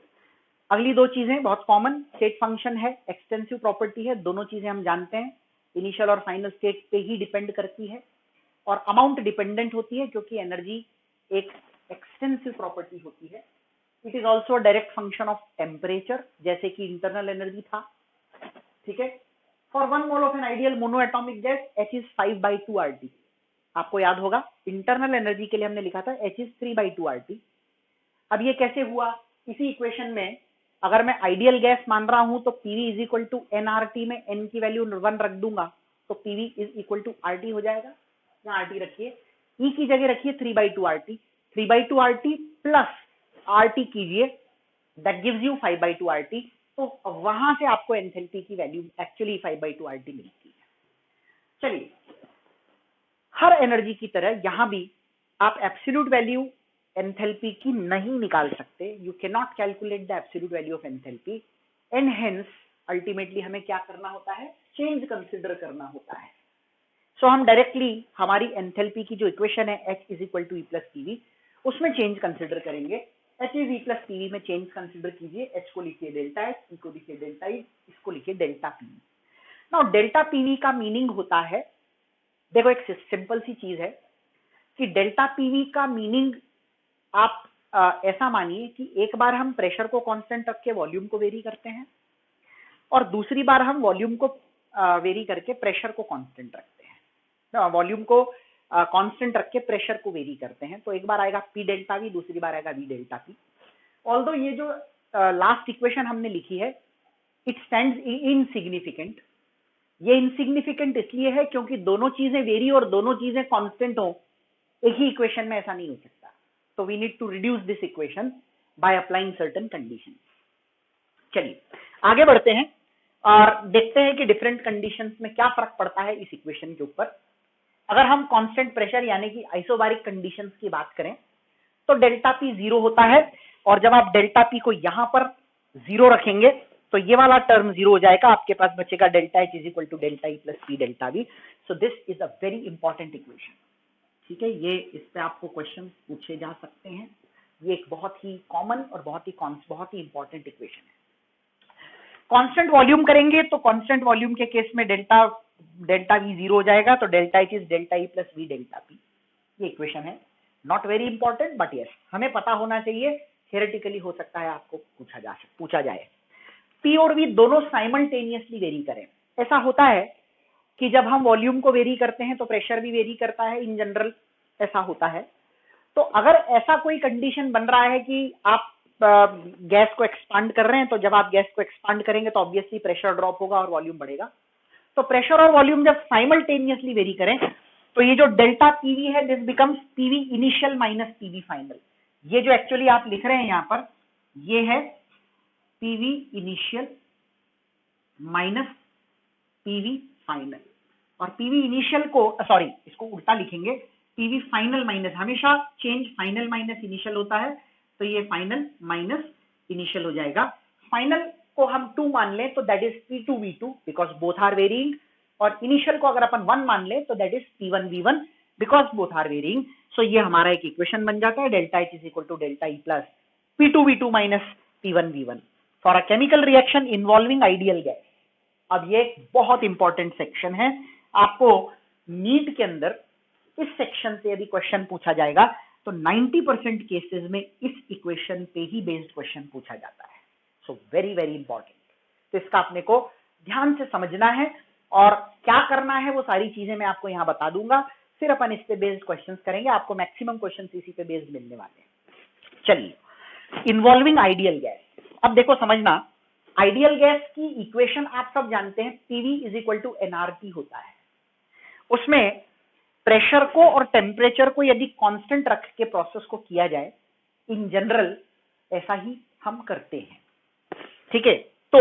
अगली दो चीजें बहुत कॉमन, स्टेट फंक्शन है, एक्सटेंसिव प्रॉपर्टी है, दोनों चीजें हम जानते हैं, इनिशियल और फाइनल स्टेट पे ही डिपेंड करती है, और अमाउंट डिपेंडेंट होती है क्योंकि एनर्जी एक एक्सटेंसिव प्रॉपर्टी होती है। It is also direct function of temperature, जैसे कि इंटरनल एनर्जी था। ठीक है, for 1 mole of an ideal monoatomic gas H is 5/2 RT। आपको याद होगा इंटरनल एनर्जी के लिए हमने लिखा था H इज 3/2 RT। अब ये कैसे हुआ? इसी इक्वेशन में अगर मैं आइडियल गैस मान रहा हूं तो PV is equal to nRT में n की वैल्यू 1 रख दूंगा तो PV is equal to RT हो जाएगा। यहाँ RT रखिए, E की जगह रखिए 3/2 RT, 3/2 RT प्लस RT कीजिए, दैट गिव्स यू 5/2 RT। तो वहां से आपको एंथैल्पी की वैल्यू एक्चुअली 5/2 RT मिलती है। चलिए, हर एनर्जी की तरह यहां भी आप एब्सोल्यूट वैल्यू एंथैल्पी की नहीं निकाल सकते। You can not calculate the absolute value of enthalpy, and hence ultimately हमें क्या करना होता है? चेंज कंसिडर करना होता है। सो हम डायरेक्टली हमारी एंथैल्पी की जो इक्वेशन है H is equal to E plus PV, उसमें चेंज कंसिडर करेंगे। H is E plus PV में चेंज कंसिडर कीजिए, H को लिखिए डेल्टा H, E को लिखिए डेल्टा E, इसको लिखिए delta PV. Now delta PV का मीनिंग होता है, देखो एक सिंपल सी चीज है कि डेल्टा पीवी का मीनिंग आप ऐसा मानिए कि एक बार हम प्रेशर को कांस्टेंट रख के वॉल्यूम को वेरी करते हैं, और दूसरी बार हम वॉल्यूम को वेरी करके प्रेशर को कांस्टेंट रखते हैं। वॉल्यूम को कांस्टेंट रख के प्रेशर को वेरी करते हैं, तो एक बार आएगा P डेल्टा V, दूसरी बार आएगा V डेल्टा P। ऑल्दो ये जो लास्ट इक्वेशन हमने लिखी है, इट स्टैंड्स इनसिग्निफिकेंट। ये इनसिग्निफिकेंट इसलिए है क्योंकि दोनों चीजें वेरी और दोनों चीजें कांस्टेंट हो, एक ही इक्वेशन में ऐसा नहीं हो सकता। तो we need to reduce this equation by applying certain conditions. चलिए आगे बढ़ते हैं और देखते हैं कि डिफरेंट कंडीशंस में क्या फर्क पड़ता है इस इक्वेशन के ऊपर। अगर हम कांस्टेंट प्रेशर यानी कि आइसोबारिक कंडीशंस की बात करें तो डेल्टा पी 0 होता है, और जब आप डेल्टा पी को यहां पर 0 रखेंगे तो ये वाला टर्म 0 हो जाएगा, आपके पास बचेगा delta H is equal to delta E plus P delta V। So this is a very important equation. ठीक है, ये इस पे आपको क्वेश्चन पूछे जा सकते हैं। ये एक बहुत ही कॉमन और बहुत ही इंपॉर्टेंट इक्वेशन है। कांस्टेंट वॉल्यूम करेंगे तो कांस्टेंट वॉल्यूम के केस में डेल्टा V 0 हो जाएगा, तो delta H is delta E plus V delta P। ये इक्वेशन है, not very important but yes हमें पता होना चाहिए, थियोरेटिकली हो सकता है आपको पूछा जाए। P और V दोनों साइमल्टेनियसली वेरी करें। ऐसा होता है कि जब हम वॉल्यूम को वेरी करते हैं तो प्रेशर भी वेरी करता है, इन जनरल ऐसा होता है। तो अगर ऐसा कोई कंडीशन बन रहा है कि आप गैस को एक्सपांड कर रहे हैं, तो जब आप गैस को एक्सपांड करेंगे तो ऑब्वियसली प्रेशर ड्रॉप होगा और वॉल्यूम बढ़ेगा। तो प्रेशर और वॉल्यूम जब साइमल्टेनियसली वेरी करें तो ये जो डेल्टा पीवी है this becomes PV initial minus PV final. ये जो एक्चुअली आप लिख रहे हैं यहाँ पर, ये है PV initial minus PV final, और पीवी इनिशियल को सॉरी इसको उल्टा लिखेंगे, पीवी फाइनल माइनस, हमेशा चेंज फाइनल माइनस इनिशियल होता है, तो ये फाइनल माइनस इनिशियल हो जाएगा। फाइनल को हम 2 मान लें तो that is P2V2 because both are varying, और इनिशियल को अगर अपन 1 मान लें तो that is P1V1 because both are varying. So ये हमारा एक इक्वेशन बन जाता है, delta H is equal to delta E plus P2V2 minus P1V1 for a chemical reaction involving ideal gas. अब ये एक बहुत इंपॉर्टेंट सेक्शन है, आपको नीट के अंदर इस सेक्शन से यदि क्वेश्चन पूछा जाएगा तो 90% केसेस में इस इक्वेशन पे ही बेस्ड क्वेश्चन पूछा जाता है। सो वेरी वेरी इंपॉर्टेंट, तो इसका अपने को ध्यान से समझना है और क्या करना है वो सारी चीजें मैं आपको यहाँ बता दूंगा, फिर अपन इस पे बेस्ड क्वेश्चंस करेंगे, आपको मैक्सिमम क्वेश्चन इसी पे बेस्ड मिलने वाले हैं। चलिए, इन्वॉल्विंग आइडियल गैस, अब देखो समझना, आइडियल गैस की इक्वेशन आप सब जानते हैं, PV is equal to NRT होता है। उसमें प्रेशर को और टेम्परेचर को यदि कांस्टेंट रख के प्रोसेस को किया जाए, इन जनरल ऐसा ही हम करते हैं, ठीक है। तो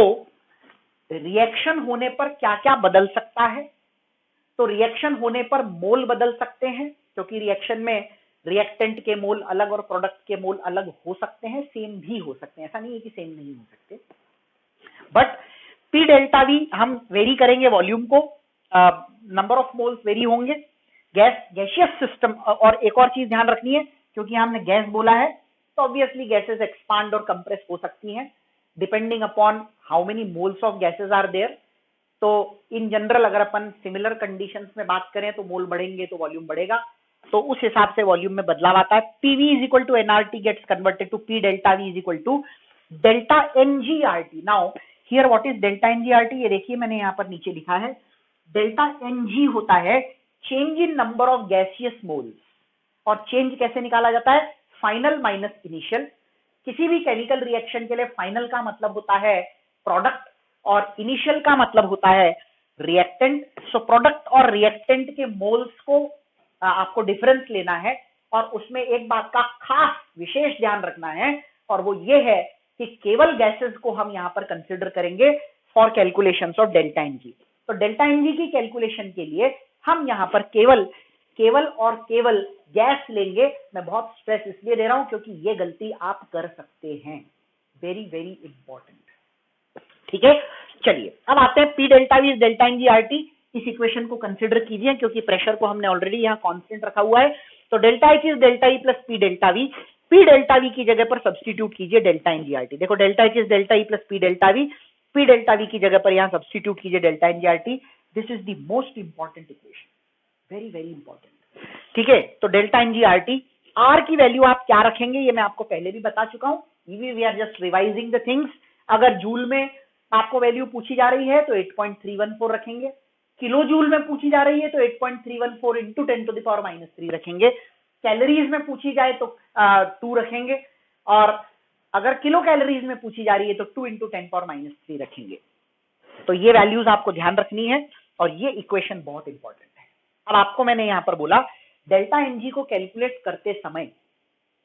रिएक्शन होने पर क्या क्या बदल सकता है, तो रिएक्शन होने पर मोल बदल सकते हैं, क्योंकि रिएक्शन में रिएक्टेंट के मोल अलग और प्रोडक्ट के मोल अलग हो सकते हैं, सेम भी हो सकते हैं, ऐसा नहीं है कि सेम नहीं हो सकते, बट पी डेल्टा वी हम वेरी करेंगे वॉल्यूम को, नंबर ऑफ मोल्स वेरी होंगे, गैसियस सिस्टम। और एक और चीज ध्यान रखनी है, क्योंकि हमने गैस बोला है तो ऑब्वियसली गैसेस एक्सपांड और कंप्रेस हो सकती हैं depending upon how many moles of gases are there. तो इन जनरल अगर अपन सिमिलर कंडीशंस में बात करें तो मोल बढ़ेंगे तो वॉल्यूम बढ़ेगा, तो उस हिसाब से वॉल्यूम में बदलाव आता है। PV is equal to NRT gets converted to P delta V is equal to delta NGRT. Now here what is delta NGRT, ये देखिए मैंने यहाँ पर नीचे लिखा है, डेल्टा एनजी होता है change in number of gaseous moles, और चेंज कैसे निकाला जाता है, फाइनल माइनस इनिशियल। किसी भी केमिकल रिएक्शन के लिए फाइनल का मतलब होता है प्रोडक्ट और इनिशियल का मतलब होता है रिएक्टेंट। सो प्रोडक्ट और रिएक्टेंट के मोल्स को आपको डिफरेंस लेना है, और उसमें एक बात का खास विशेष ध्यान रखना है, और वो ये है कि केवल गैसेस को हम यहाँ पर कंसिडर करेंगे for calculations of delta NG. तो डेल्टा एनजी की कैलकुलेशन के लिए हम यहाँ पर केवल और केवल गैस लेंगे। मैं बहुत स्ट्रेस इसलिए दे रहा हूं क्योंकि ये गलती आप कर सकते हैं, वेरी वेरी इंपॉर्टेंट, ठीक है। चलिए अब आते हैं पी डेल्टा वी डेल्टा एनजीआरटी, इस इक्वेशन को कंसिडर कीजिए क्योंकि प्रेशर को हमने ऑलरेडी यहाँ कांस्टेंट रखा हुआ है। तो delta H is delta E plus P delta we की जगह पर सब्सटीट्यूट कीजिए डेल्टा एनजीआरटी। देखो delta H is delta E plus P delta we की जगह पर यहाँ सब्सटीट्यूट कीजिए delta एनजीआरटी। This is the most important equation, very very important, ठीक है। तो डेल्टा एनजीआरटी, आर की वैल्यू आप क्या रखेंगे ये मैं आपको पहले भी बता चुका हूं, we are just revising the things. अगर जूल में आपको वैल्यू पूछी जा रही है तो 8.314 रखेंगे, किलो जूल में पूछी जा रही है तो 8.314 इंटू 10⁻³ रखेंगे, कैलोरीज में पूछी जाए तो 2 रखेंगे, और अगर किलो कैलोरीज में पूछी जा रही है तो 2 इंटू 10⁻³ रखेंगे। तो ये वैल्यूज आपको ध्यान रखनी है, और ये इक्वेशन बहुत इंपॉर्टेंट है। अब आपको मैंने यहां पर बोला डेल्टा एनजी को कैलकुलेट करते समय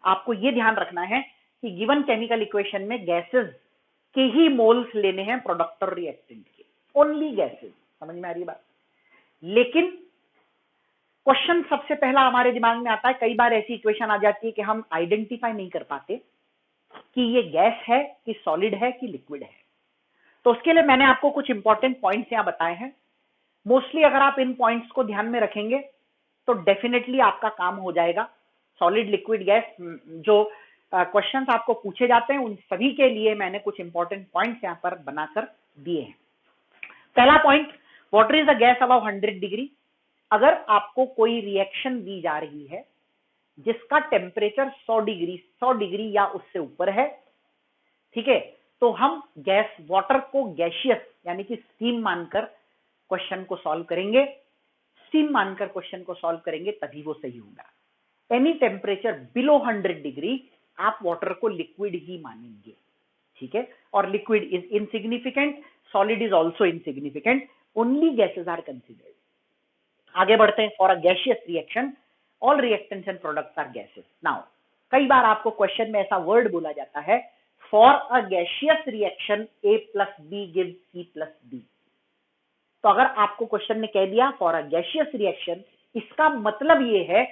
आपको ये ध्यान रखना है कि गिवन केमिकल इक्वेशन में गैसेस के ही मोल्स लेने हैं प्रोडक्ट और रिएक्टेंट के, ओनली गैसेस, समझ में आ रही बात। लेकिन क्वेश्चन सबसे पहला हमारे दिमाग में आता है, कई बार ऐसी इक्वेशन आ जाती है कि हम आइडेंटिफाई नहीं कर पाते कि ये गैस है कि सॉलिड है कि लिक्विड है। तो उसके लिए मैंने आपको कुछ इंपॉर्टेंट पॉइंट्स यहां बताए हैं। मोस्टली अगर आप इन पॉइंट्स को ध्यान में रखेंगे तो डेफिनेटली आपका काम हो जाएगा। सॉलिड लिक्विड गैस जो क्वेश्चंस आपको पूछे जाते हैं उन सभी के लिए मैंने कुछ इंपॉर्टेंट पॉइंट्स यहां पर बनाकर दिए हैं। पहला point, water is a gas above 100 degree. अगर आपको कोई रिएक्शन दी जा रही है जिसका टेम्परेचर 100 डिग्री या उससे ऊपर है, ठीक है, तो हम गैस वाटर को गैसियस यानी कि स्टीम मानकर क्वेश्चन को सॉल्व करेंगे। स्टीम मानकर क्वेश्चन को सॉल्व करेंगे तभी वो सही होगा। एनी टेम्परेचर बिलो 100 डिग्री आप वाटर को लिक्विड ही मानेंगे, ठीक है। और liquid is insignificant, solid is also insignificant, only gases are considered. आगे बढ़ते हैं। For a gaseous reaction all reactants and products are gases. Now कई बार आपको क्वेश्चन में ऐसा वर्ड बोला जाता है for a gaseous reaction A plus B give C plus D. तो अगर आपको क्वेश्चन ने कह दिया फॉर अ गैसियस रिएक्शन, इसका मतलब ये है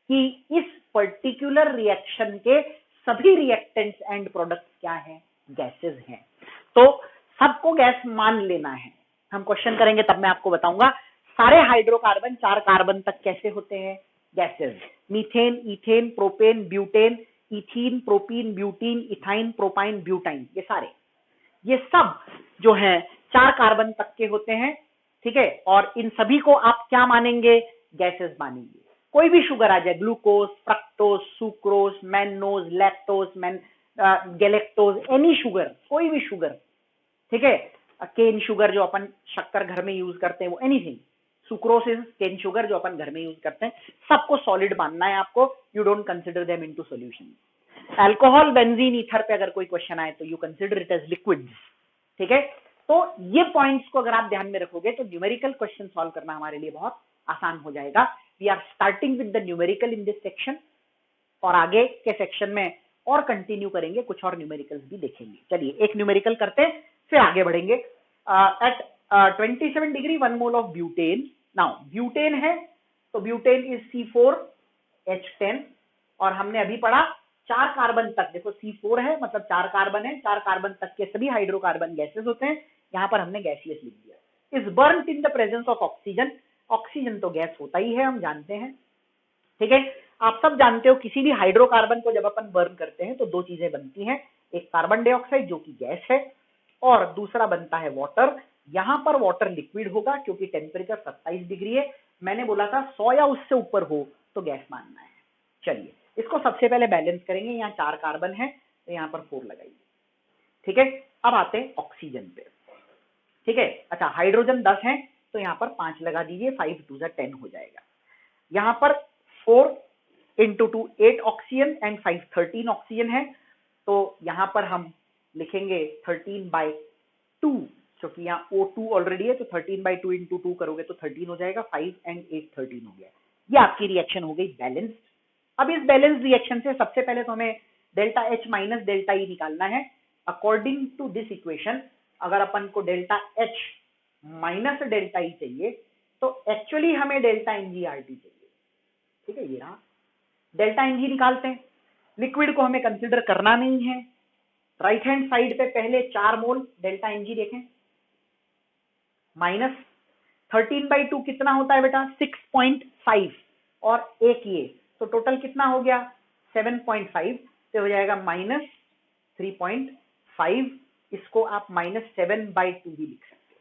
कि इस पर्टिकुलर रिएक्शन के सभी रिएक्टेंट्स एंड प्रोडक्ट्स क्या हैं, गैसेस हैं। तो सबको गैस मान लेना है। हम क्वेश्चन करेंगे तब मैं आपको बताऊंगा सारे हाइड्रोकार्बन 4 कार्बन तक कैसे होते हैं, gases. Methane, ethane, propane, butane, ethene, propene, butene, ethyne, propyne, butyne, ये सब जो है 4 कार्बन तक के होते हैं, ठीक है। और इन सभी को आप क्या मानेंगे, गैसेस मानेंगे। कोई भी शुगर आ जाए, glucose, fructose, sucrose, mannose, lactose, galactose, any sugar, कोई भी शुगर, ठीक है। केन शुगर जो अपन शक्कर घर में यूज करते हैं वो, anything, sucrose is cane sugar जो अपन घर में यूज करते हैं, सबको सॉलिड मानना है आपको। You don't consider them into solution. Alcohol, benzene, ether पे अगर कोई क्वेश्चन आए तो you consider it as liquids, ठीक है। तो ये पॉइंट्स को अगर आप ध्यान में रखोगे तो न्यूमेरिकल क्वेश्चन सॉल्व करना हमारे लिए बहुत आसान हो जाएगा। We are starting with the numerical in this section, और आगे के सेक्शन में और कंटिन्यू करेंगे, कुछ और न्यूमेरिकल्स भी देखेंगे। चलिए एक न्यूमेरिकल करते हैं फिर आगे बढ़ेंगे। At 27 degree 1 mole of butane. Now butane है तो ब्यूटेन इज C4H10, और हमने अभी पढ़ा 4 कार्बन तक, देखो C4 है मतलब 4 कार्बन है, 4 कार्बन तक के सभी हाइड्रोकार्बन गैसेस होते हैं। यहां पर हमने गैसियस लिख दिया। Is burn in the presence of oxygen. Oxygen तो गैस होता ही है, हम जानते हैं, ठीक है। आप सब जानते हो किसी भी हाइड्रोकार्बन को जब अपन बर्न करते हैं तो 2 चीजें बनती हैं, एक कार्बन डाइऑक्साइड जो कि गैस है, और दूसरा बनता है वाटर। यहां पर वाटर लिक्विड होगा क्योंकि टेम्परेचर 27 डिग्री है। मैंने बोला था 100 या उससे ऊपर हो तो गैस मानना है। चलिए इसको सबसे पहले बैलेंस करेंगे। यहाँ 4 कार्बन है तो यहाँ पर 4 लगाइए, ठीक है। अब आते हैं ऑक्सीजन पे, ठीक है। अच्छा हाइड्रोजन 10 है तो यहाँ पर 5 लगा दीजिए, 5 2 10 हो जाएगा। यहाँ पर 4 इंटू 2 8 ऑक्सीजन एंड 5 13 ऑक्सीजन है, तो यहाँ पर हम लिखेंगे 13/2, क्योंकि यहाँ O2 ऑलरेडी है तो 13/2 इंटू 2 करोगे तो 13 हो जाएगा। 5 एंड 8 13 हो गया। ये आपकी रिएक्शन हो गई बैलेंस्ड। अब इस बैलेंस रिएक्शन से सबसे पहले तो हमें delta H minus delta E निकालना है। अकॉर्डिंग टू दिस इक्वेशन अगर अपन को delta H minus delta E चाहिए तो एक्चुअली हमें डेल्टा NgRT चाहिए, ठीक है। ये रहा डेल्टा Ng निकालते हैं। लिक्विड को हमें कंसिडर करना नहीं है। राइट हैंड साइड पे पहले 4 मोल डेल्टा Ng देखें, माइनस 13/2 कितना होता है बेटा, 6.5, और एक ये तो टोटल कितना हो गया 7.5, तो हो जाएगा -3.5। इसको आप -7/2 भी लिख सकते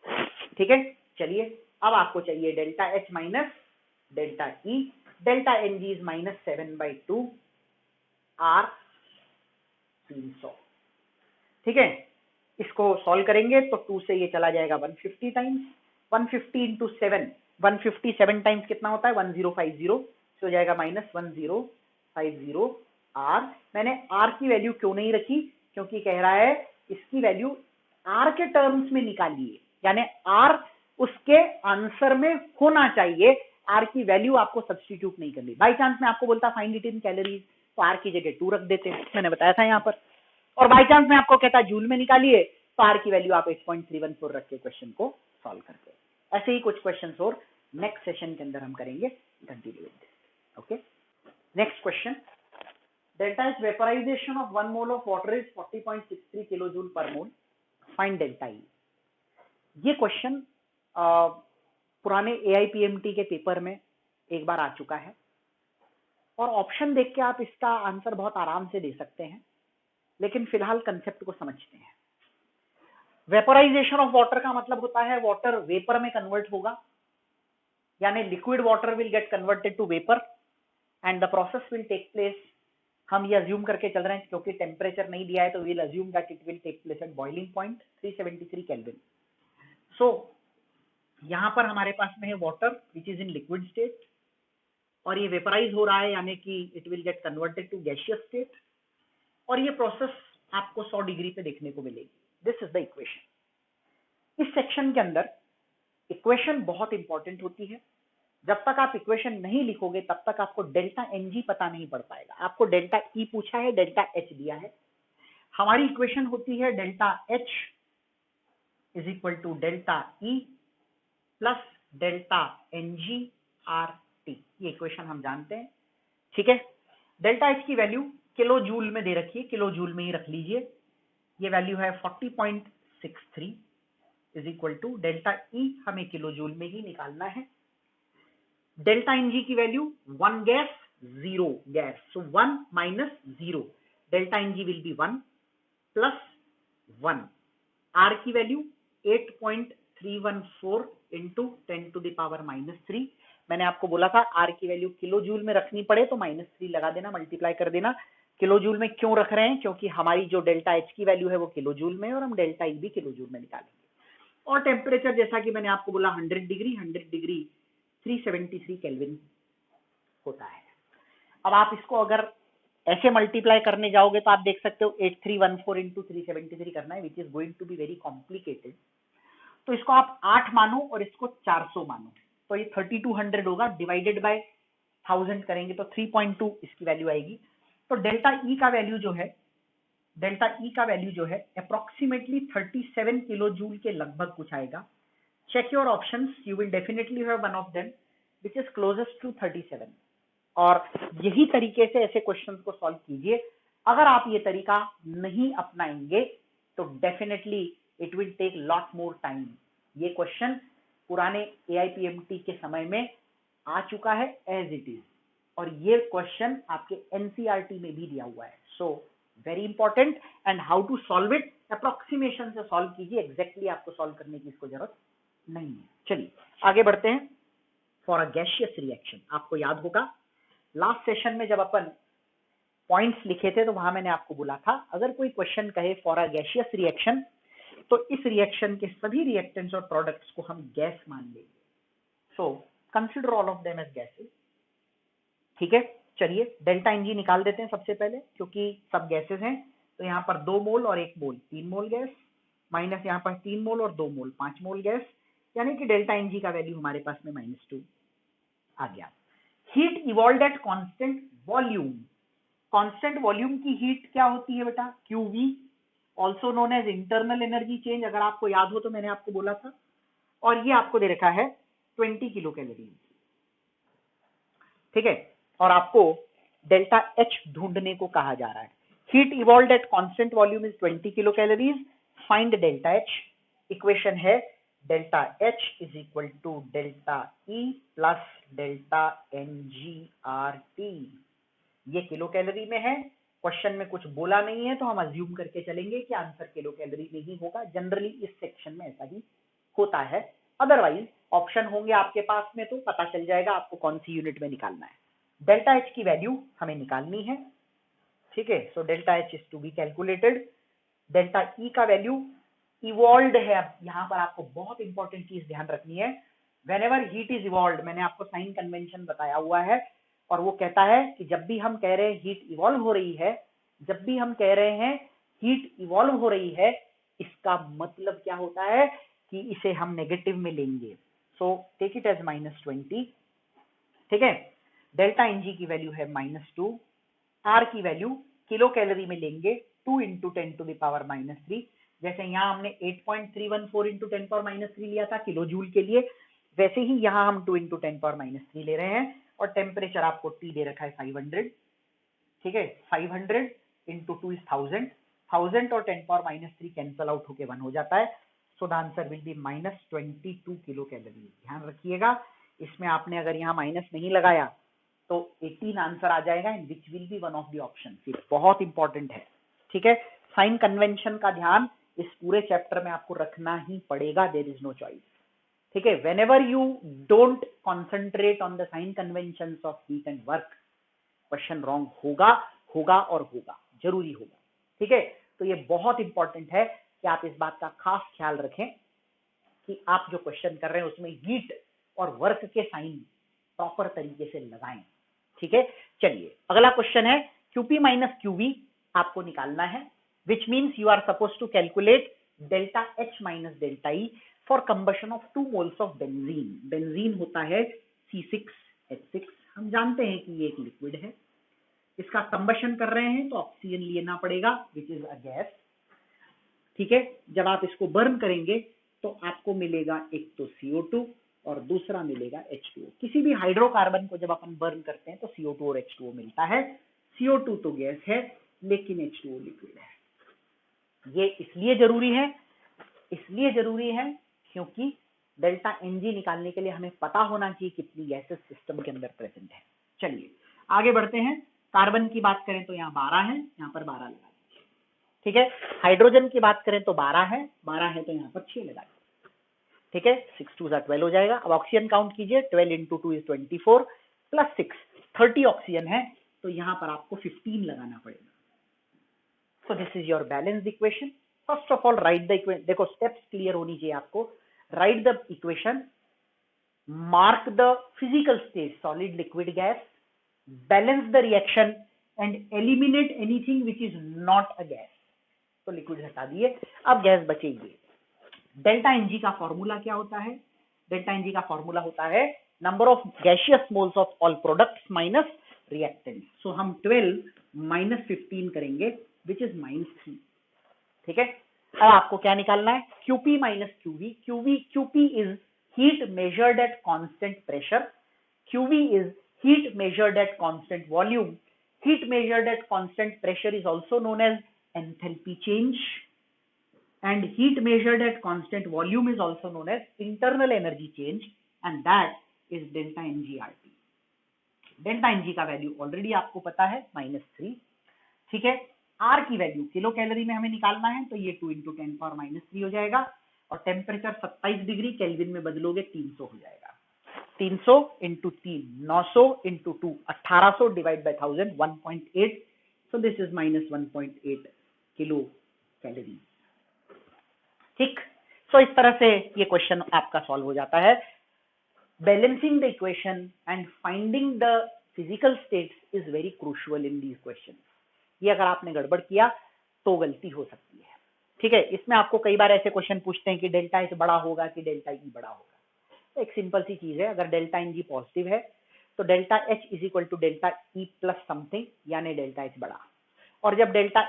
हो, ठीक है। चलिए अब आपको चाहिए delta H minus delta E। Delta Ng is -7/2 R 300, ठीक है। इसको सॉल्व करेंगे तो 2 से ये चला जाएगा 150 टाइम्स, 150 इंटू 7, 157 टाइम्स कितना होता है 1050, तो हो जाएगा -1050 R। मैंने R की वैल्यू क्यों नहीं रखी, क्योंकि कह रहा है इसकी वैल्यू R के टर्म्स में निकालिए, यानी R उसके आंसर में होना चाहिए। R की वैल्यू आपको सब्स्टिट्यूट नहीं करनी। बाई चांस मैं आपको बोलता फाइंड इट इन कैलोरीज तो R की जगह 2 रख देते, मैंने बताया था यहाँ पर। और बाई चांस मैं आपको कहता जूल में निकालिए तो R की वैल्यू आप 8.314 रख के क्वेश्चन को सॉल्व करते हैं। ऐसे ही कुछ क्वेश्चन और नेक्स्ट सेशन के अंदर हम करेंगे। Continue, okay. Next question, delta H vaporisation of 1 mole of water is 40.63 kilojoule पर मोल, फाइंड डेल्टा E। ये क्वेश्चन पुराने AIPMT के पेपर में एक बार आ चुका है, और ऑप्शन देख के आप इसका आंसर बहुत आराम से दे सकते हैं, लेकिन फिलहाल कंसेप्ट को समझते हैं। वेपोराइजेशन ऑफ वाटर का मतलब होता है वाटर वेपर में कन्वर्ट होगा, यानी liquid water will get converted to vapour and the process will take place. हम ये अज्यूम करके चल रहे हैं क्योंकि टेम्परेचर नहीं दिया है, तो will assume that it will take place at boiling point 373 kelvin. So यहां पर हमारे पास में है water which is in liquid state, और ये वेपराइज हो रहा है, यानी कि it will get converted to gaseous state, और ये प्रोसेस आपको 100 डिग्री पे देखने को मिलेगी। This is the equation. इस सेक्शन के अंदर इक्वेशन बहुत इंपॉर्टेंट होती है। जब तक आप इक्वेशन नहीं लिखोगे तब तक आपको डेल्टा Ng पता नहीं पड़ पाएगा। आपको डेल्टा E पूछा है, डेल्टा H दिया है। हमारी इक्वेशन होती है delta H is equal to delta E plus delta N G R T. ये इक्वेशन हम जानते हैं, ठीक है। डेल्टा एच की वैल्यू किलो जूल में दे रखी है, किलो जूल में ही रख लीजिए। ये वैल्यू है 40.63 is equal to delta E हमें किलो जूल में ही निकालना है। डेल्टा एन जी की value 1 gas 0 gas, so 1 minus 0, delta N g will be 1 plus 1। R की value 8.314 into 10 to the power -3। मैंने आपको बोला था आर की वैल्यू किलो जूल में रखनी पड़े तो -3 लगा देना, मल्टीप्लाई कर देना। किलो जूल में क्यों रख रहे हैं? क्योंकि हमारी जो डेल्टा एच की वैल्यू है वो किलो जूल में है और हम डेल्टा ई भी किलो जूल में निकालेंगे। और टेम्परेचर जैसा कि मैंने आपको बोला 100 डिग्री 373 केल्विन होता है। अब आप इसको अगर ऐसे मल्टीप्लाई करने जाओगे तो आप देख सकते हो 8314 इंटू 373 करना है, which is going to be very complicated. तो इसको आप 8 मानो और इसको 400 मानो, तो ये 3200 होगा, डिवाइडेड बाय 1000 करेंगे तो 3.2 इसकी वैल्यू आएगी। तो डेल्टा ई का वैल्यू जो है, डेल्टा ई का वैल्यू जो है अप्रोक्सीमेटली 37 किलो जूल के लगभग कुछ आएगा। Check your options, you will definitely have one of them which is closest to 37। और यही तरीके से ऐसे क्वेश्चंस को सॉल्व कीजिए। अगर आप ये तरीका नहीं अपनाएंगे तो definitely it will take lot more time. ये क्वेश्चन पुराने एआईपीएमटी के समय में आ चुका है एज इट इज, और ये क्वेश्चन आपके एनसीईआरटी में भी दिया हुआ है। So very important, and how to solve it, approximation से सॉल्व कीजिए, एग्जैक्टली आपको सॉल्व करने की इसको जरूरत नहीं है। चलिए आगे बढ़ते हैं। फॉर अ गैसियस रिएक्शन, आपको याद होगा लास्ट सेशन में जब अपन पॉइंट्स लिखे थे तो वहां मैंने आपको बोला था अगर कोई क्वेश्चन कहे फॉर अ गैसियस रिएक्शन तो इस रिएक्शन के सभी रिएक्टेंट्स और प्रोडक्ट्स को हम गैस मान लेंगे। So consider all of them as gases, ठीक है। चलिए डेल्टा एन जी निकाल देते हैं सबसे पहले, क्योंकि सब गैसेस हैं। तो यहाँ पर 2 मोल और 1 मोल 3 मोल गैस, माइनस यहाँ पर 3 मोल और 2 मोल 5 मोल गैस, यानी कि डेल्टा एन जी का वैल्यू हमारे पास में -2 आ गया। Heat evolved at constant volume, constant volume की हीट क्या होती है बेटा? QV, also known as internal energy change. अगर आपको याद हो तो मैंने आपको बोला था, और ये आपको दे रखा है 20 किलो कैलोरी, ठीक है। और आपको डेल्टा एच ढूंढने को कहा जा रहा है। Heat evolved at constant volume is 20 kilo calories, find delta H. Equation है delta H is equal to delta E plus delta N G R T. ये किलो कैलोरी में है, क्वेश्चन में कुछ बोला नहीं है तो हम अज्यूम करके चलेंगे कि आंसर किलो कैलोरी में ही होगा। जनरली इस सेक्शन में ऐसा ही होता है, अदरवाइज ऑप्शन होंगे आपके पास में तो पता चल जाएगा आपको कौन सी यूनिट में निकालना है। डेल्टा एच की वैल्यू हमें निकालनी है, ठीक है। So delta H is to be calculated. Delta E का वैल्यू इवॉल्व्ड है। अब यहाँ पर आपको बहुत इंपॉर्टेंट चीज ध्यान रखनी है, व्हेनेवर हीट इज इवॉल्व्ड, मैंने आपको साइन कन्वेंशन बताया हुआ है, और वो कहता है कि जब भी हम कह रहे हैं हीट इवॉल्व हो रही है, जब भी हम कह रहे हैं हीट इवॉल्व हो रही है, इसका मतलब क्या होता है कि इसे हम नेगेटिव में लेंगे। सो टेक इट एज -20, ठीक है। डेल्टा एन जी की वैल्यू है -2, आर की वैल्यू किलो कैलोरी में लेंगे 2 इंटू 10 टू द पावर -3। जैसे यहाँ हमने 8.314 इंटू 10 पावर -3 लिया था किलो जूल के लिए, वैसे ही यहाँ हम 2 इंटू 10 पावर -3 ले रहे हैं। और टेम्परेचर आपको T दे रखा है 500, ठीक है। 500 इंटू 2 इज 1000, 1000 और 10 पावर -3 कैंसल आउट होके 1 हो जाता है। So the answer will be -22 kilo calorie. ध्यान रखिएगा, इसमें आपने अगर यहाँ माइनस नहीं लगाया तो 18 आंसर आ जाएगा, and which will be one of the option. ये बहुत इंपॉर्टेंट है, ठीक है। साइन कन्वेंशन का ध्यान इस पूरे चैप्टर में आपको रखना ही पड़ेगा, देयर इज नो चॉइस, ठीक है। Whenever you don't concentrate on the sign conventions of heat and work, question wrong होगा होगा और होगा, जरूरी होगा, ठीक है। तो ये बहुत इंपॉर्टेंट है कि आप इस बात का खास ख्याल रखें कि आप जो क्वेश्चन कर रहे हैं उसमें हीट और वर्क के साइन प्रॉपर तरीके से लगाएं, ठीक है। चलिए अगला क्वेश्चन है QP माइनस QV आपको निकालना है, which means you are suppose to calculate delta H minus delta E for combustion of 2 moles of benzene. Benzene होता है C6H6, हम जानते हैं कि ये एक लिक्विड है, इसका कंबशन कर रहे हैं तो ऑक्सीजन लेना पड़ेगा विच इज अ गैस, ठीक है। जब आप इसको बर्न करेंगे तो आपको मिलेगा एक तो CO2 और दूसरा मिलेगा H2O। किसी भी हाइड्रोकार्बन को जब अपन बर्न करते हैं तो CO2 और H2O मिलता है। CO2 तो गैस है लेकिन H2O लिक्विड है। ये इसलिए जरूरी है क्योंकि डेल्टा Ng निकालने के लिए हमें पता होना चाहिए कितनी गैसेस सिस्टम के अंदर प्रेजेंट है। चलिए आगे बढ़ते हैं। कार्बन की बात करें तो यहाँ 12 है, यहाँ पर 12 लगा दीजिए, ठीक है। हाइड्रोजन की बात करें तो 12 है तो यहाँ पर 6 लगा दीजिए, ठीक है। 6 2 12 हो जाएगा। अब ऑक्सीजन काउंट कीजिए, 12 इंटू 2 इज 24 प्लस 6 30 ऑक्सीजन है तो यहाँ पर आपको 15 लगाना पड़ेगा। सो this is your balanced equation. First of all right the equation, देखो स्टेप्स क्लियर होनी चाहिए आपको। Right the equation, mark the physical state solid liquid gas, balance the reaction and eliminate anything which is not a gas. तो liquid हटा दिए, अब gas बचेगी। Delta Ng का फॉर्मूला क्या होता है? डेल्टा Ng का फॉर्मूला होता है number of gaseous moles of all products minus reactant. So हम 12 माइनस 15 करेंगे विच इज -3, ठीक है। अब आपको क्या निकालना है? Qp minus QV। Qp is heat measured at constant pressure, QV is heat measured at constant volume. Heat measured at constant pressure is also known as enthalpy change, and heat measured at constant volume is also known as internal energy change, and that is delta NgRT. Delta Ng का value already आपको पता है -3, ठीक है। R की value kilo calorie में हमें निकालना है तो ये 2 इंटू 10 पावर -3 हो जाएगा, और टेम्परेचर 27 डिग्री केल्विन में बदलोगे 300 हो जाएगा। 300 into 3 900 into 2 1800 divide by 1000 1.8, so this is -1.8 kilo calorie, ठीक। सो इस तरह से ये क्वेश्चन आपका सॉल्व हो जाता है। Balancing the equation and finding the physical states is very crucial in these question. ये अगर आपने गड़बड़ किया तो गलती हो सकती है, ठीक है। इसमें आपको कई बार ऐसे क्वेश्चन पूछते हैं कि डेल्टा H बड़ा होगा कि डेल्टा E बड़ा होगा। एक सिंपल सी चीज है, अगर डेल्टा Ng पॉजिटिव है तो delta H is equal to delta E plus something, यानी डेल्टा H बड़ा। और जब डेल्टा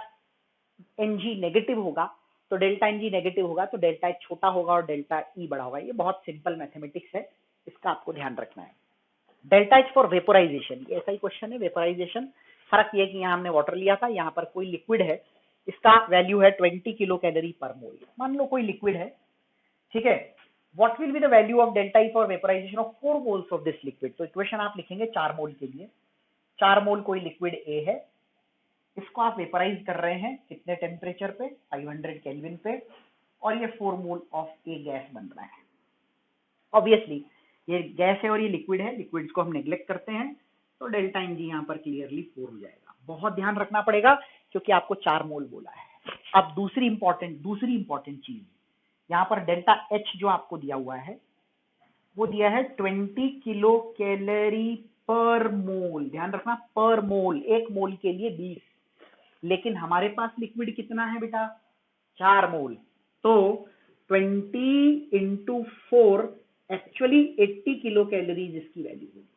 Ng नेगेटिव होगा तो डेल्टा Ng नेगेटिव होगा तो डेल्टा H छोटा होगा और डेल्टा E बड़ा होगा। ये बहुत सिंपल मैथमेटिक्स है, इसका आपको ध्यान रखना है। डेल्टा H फॉर वेपोराइजेशन, ये ऐसा ही क्वेश्चन है वेपोराइजेशन। फर्क ये कि यहाँ हमने वाटर लिया था, यहाँ पर कोई लिक्विड है, इसका वैल्यू है 20 किलो कैलोरी पर मोल। मान लो कोई लिक्विड है, ठीक है। What will be the value of delta E for vaporization of 4 moles of this liquid? तो इक्वेशन आप लिखेंगे 4 मोल के लिए। 4 मोल कोई लिक्विड A है, इसको आप वेपोराइज कर रहे हैं कितने टेम्परेचर पे? 500 केल्विन पे, और ये 4 मोल ऑफ ए गैस बन रहा है। ऑब्वियसली ये गैस है और ये लिक्विड है, लिक्विड्स को हम नेग्लेक्ट करते हैं तो डेल्टा Ng यहाँ पर क्लियरली 4 हो जाएगा। बहुत ध्यान रखना पड़ेगा क्योंकि आपको 4 मोल बोला है। अब दूसरी इंपॉर्टेंट चीज, यहाँ पर डेल्टा H जो आपको दिया हुआ है वो दिया है 20 किलो कैलोरी पर मोल। ध्यान रखना, पर मोल, एक मोल के लिए 20, लेकिन हमारे पास लिक्विड कितना है बेटा? 4 मोल, तो 20 इंटू 4 एक्चुअली 80 किलो कैलोरी जिसकी वैल्यू होगी।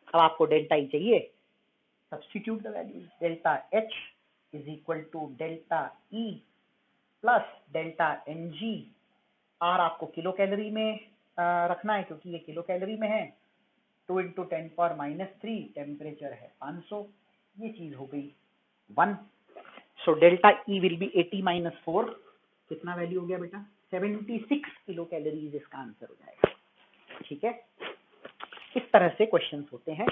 अब आपको डेल्टा E चाहिए, substitute the value. Delta H is equal to delta E plus delta Ng। R आपको किलो कैलोरी में रखना है क्योंकि ये किलो कैलोरी में है। 2 इंटू 10 पावर -3, टेम्परेचर है 500, ये चीज हो गई 1। So delta E will be 80 minus 4, कितना वैल्यू हो गया बेटा? 76 किलो कैलोरीज इसका आंसर हो जाएगा, ठीक है। इस तरह से क्वेश्चंस होते हैं।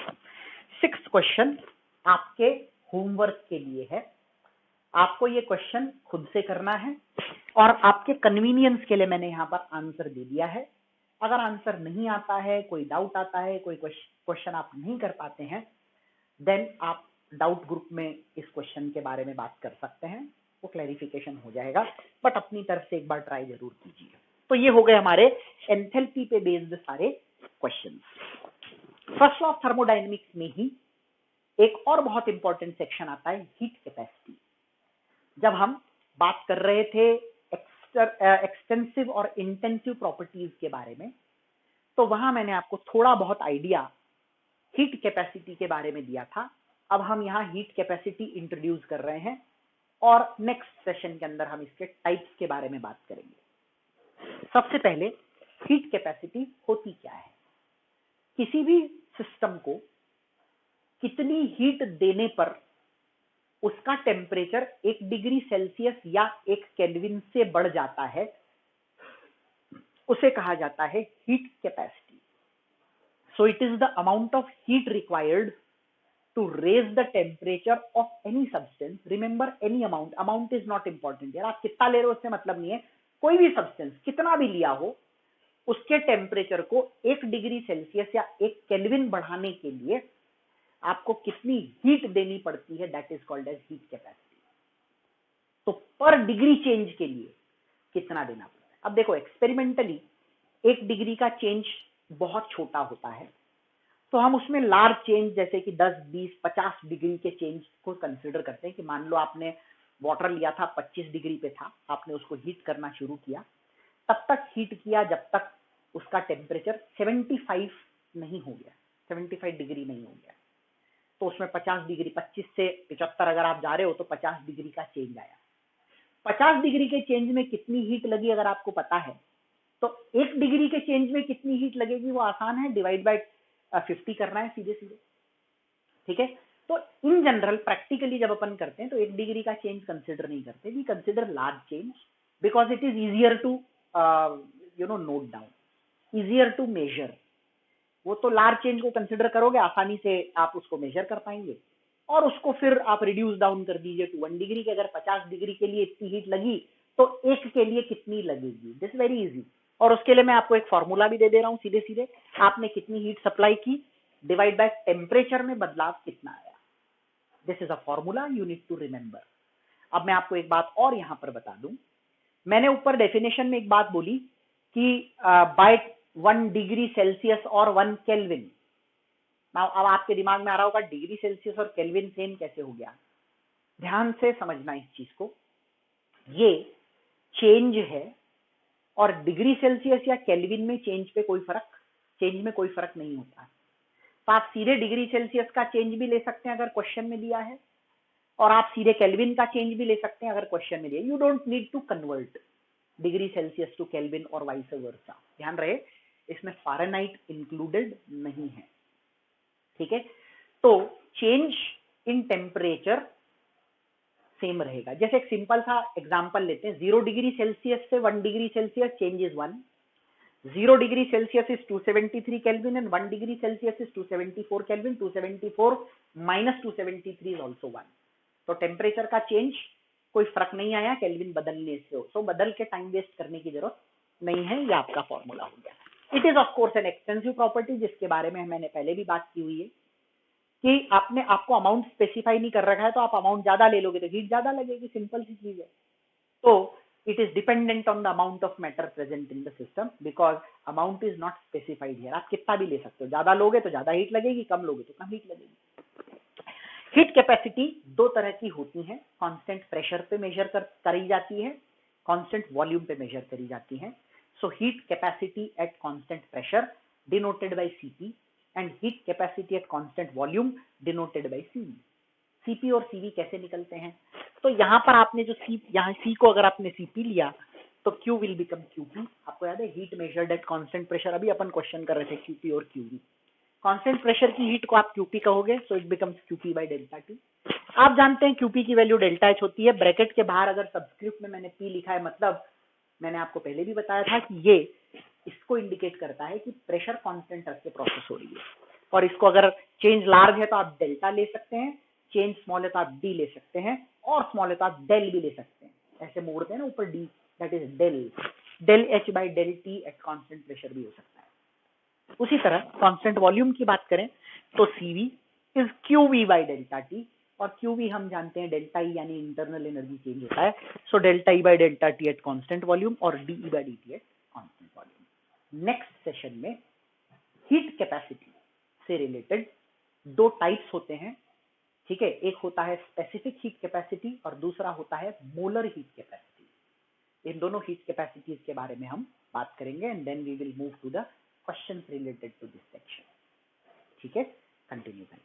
6th क्वेश्चन आपके होमवर्क के लिए है, आपको ये क्वेश्चन खुद से करना है और आपके कन्वीनियंस के लिए मैंने यहाँ पर आंसर दे दिया है। अगर आंसर नहीं आता है, कोई डाउट आता है, कोई क्वेश्चन आप नहीं कर पाते हैं, देन आप डाउट ग्रुप में इस क्वेश्चन के बारे में बात कर सकते हैं, वो क्लैरिफिकेशन हो जाएगा, बट अपनी तरफ से एक बार ट्राई जरूर कीजिए। तो ये हो गए हमारे एंथैल्पी पे बेस्ड सारे question. First law of thermodynamics में ही एक और बहुत इंपॉर्टेंट सेक्शन आता है, हीट कैपेसिटी। जब हम बात कर रहे थे एक्सटेंसिव और इंटेंसिव प्रॉपर्टीज के बारे में, तो वहां मैंने आपको थोड़ा बहुत आइडिया हीट कैपेसिटी के बारे में दिया था। अब हम यहाँ हीट कैपेसिटी इंट्रोड्यूस कर रहे हैं और नेक्स्ट सेशन के अंदर हम इसके टाइप्स के बारे में बात करेंगे। सबसे पहले हीट कैपेसिटी होती क्या है? किसी भी सिस्टम को कितनी हीट देने पर उसका टेम्परेचर 1 डिग्री सेल्सियस या 1 केल्विन से बढ़ जाता है, उसे कहा जाता है heat capacity. So it is the amount of heat required to raise the temperature of any substance. Remember, any amount. Amount is not important. यार आप कितना ले रहे हो उससे मतलब नहीं है, कोई भी सब्सटेंस कितना भी लिया हो उसके टेम्परेचर को 1 डिग्री सेल्सियस या 1 केल्विन बढ़ाने के लिए आपको कितनी हीट देनी पड़ती है, that is called as heat capacity. तो पर डिग्री चेंज के लिए कितना देना पड़ता है। अब देखो एक्सपेरिमेंटली 1 डिग्री का चेंज बहुत छोटा होता है, तो हम उसमें लार्ज चेंज जैसे कि 10, 20, 50 डिग्री के चेंज को कंसीडर करते हैं कि मान लो आपने वाटर लिया था 25 डिग्री पे था, आपने उसको हीट करना शुरू किया, तब तक हीट किया जब तक उसका टेम्परेचर 75 नहीं हो गया, 75 डिग्री नहीं हो गया, तो उसमें 50 डिग्री, 25 से 75 अगर आप जा रहे हो तो 50 डिग्री का चेंज आया। 50 डिग्री के चेंज में कितनी हीट लगी अगर आपको पता है तो 1 डिग्री के चेंज में कितनी हीट लगेगी वो आसान है, डिवाइड बाय 50 करना है सीधे सीधे। ठीक है, तो इन जनरल प्रैक्टिकली जब अपन करते हैं तो 1 डिग्री का चेंज कंसिडर नहीं करते, we consider large change because it is easier to note down, easier to measure. वो तो लार्ज चेंज को कंसिडर करोगे आसानी से आप उसको मेजर कर पाएंगे और उसको फिर आप रिड्यूस डाउन कर दीजिए टू 1 डिग्री के। अगर 50 डिग्री के लिए इतनी हीट लगी तो 1 के लिए कितनी लगेगी, दिस वेरी इजी। और उसके लिए मैं आपको एक फॉर्मूला भी दे दे रहा हूं सीधे सीधे, आपने कितनी हीट सप्लाई की डिवाइड बाय टेम्परेचर में बदलाव कितना आया, this is a formula you need to remember. अब मैं आपको एक बात और यहां पर बता दूं, मैंने ऊपर डेफिनेशन में एक बात बोली कि बाय 1 डिग्री सेल्सियस और 1 केल्विन। अब आपके दिमाग में आ रहा होगा डिग्री सेल्सियस और केल्विन सेम कैसे हो गया। ध्यान से समझना इस चीज को, ये चेंज है और डिग्री सेल्सियस या केल्विन में चेंज में कोई फर्क नहीं होता। तो आप सीधे डिग्री सेल्सियस का चेंज भी ले सकते हैं अगर क्वेश्चन में दिया है, और आप सीधे केल्विन का चेंज भी ले सकते हैं अगर क्वेश्चन में दिया। You don't need to convert degree Celsius to Kelvin और वाइस वर्सा। ध्यान रहे इसमें फ़ारेनहाइट इंक्लूडेड नहीं है। ठीक है, तो चेंज इन टेम्परेचर सेम रहेगा। जैसे एक सिंपल सा एग्जांपल लेते हैं, 0 डिग्री सेल्सियस से 1 degree Celsius change is 1, 0 degree Celsius is 273 kelvin and 1 degree Celsius is 274 kelvin, 274 minus 273 is also 1। तो टेम्परेचर का चेंज कोई फर्क नहीं आया केल्विन बदलने से, तो बदल के टाइम वेस्ट करने की जरूरत नहीं है, ये आपका फॉर्मूला हो गया। It is of course N extensive property जिसके बारे में मैंने पहले भी बात की हुई है कि आपको अमाउंट स्पेसिफाई नहीं कर रखा है, तो आप अमाउंट ज्यादा ले लोगे तो हीट ज्यादा लगेगी, सिंपल सी चीज है। तो it is dependent on the amount of matter present in the system because amount is not specified here। आप कितना भी ले सकते हो, ज्यादा लोगे तो ज्यादा हीट लगेगी, कम लोगे तो कम हीट लगेगी। हीट कैपेसिटी 2 तरह की होती है, कांस्टेंट प्रेशर पे मेजर करी जाती है, कांस्टेंट वॉल्यूम पे मेजर करी जाती है। So heat capacity eight constant pressure denoted by Cp and heat capacity eight constant volume denoted by Cv। Cp और Cv कैसे निकलते हैं, तो यहाँ पर आपने जो यहाँ C को अगर आपने Cp लिया तो Q विल बिकम Qp। आपको याद है heat measured at constant pressure, अभी अपन क्वेश्चन कर रहे थे Qp और Qv। कांस्टेंट प्रेशर की हीट को आप Qp कहोगे, so it becomes Qp by delta T। आप जानते हैं Qp की वैल्यू डेल्टा H होती है। ब्रैकेट के बाहर अगर सब्सक्रिप्ट में मैंने P लिखा है, मतलब मैंने आपको पहले भी बताया था कि ये इसको इंडिकेट करता है कि प्रेशर कांस्टेंट रख के प्रोसेस हो रही है, और इसको अगर चेंज लार्ज है तो आप डेल्टा ले सकते हैं, चेंज स्मॉल है तो आप डी ले सकते हैं, और स्मॉल है तो आप डेल भी ले सकते हैं। ऐसे मोड़ते हैं ना ऊपर D, that is del H by del T at constant pressure भी हो सकता है। उसी तरह कांस्टेंट वॉल्यूम की बात करें तो Cv is QV by delta T, और QV हम जानते हैं डेल्टा ई यानी इंटरनल एनर्जी चेंज होता है। So delta E by delta T at constant volume और d E by d T at constant volume. Next session में heat capacity से रिलेटेड 2 टाइप्स होते हैं। ठीक है, एक होता है स्पेसिफिक हीट कैपेसिटी और दूसरा होता है मोलर हीट कैपेसिटी। इन दोनों हीट कैपेसिटीज के बारे में हम बात करेंगे and then we will move to the questions related to this section. ठीक है, कंटिन्यू करें।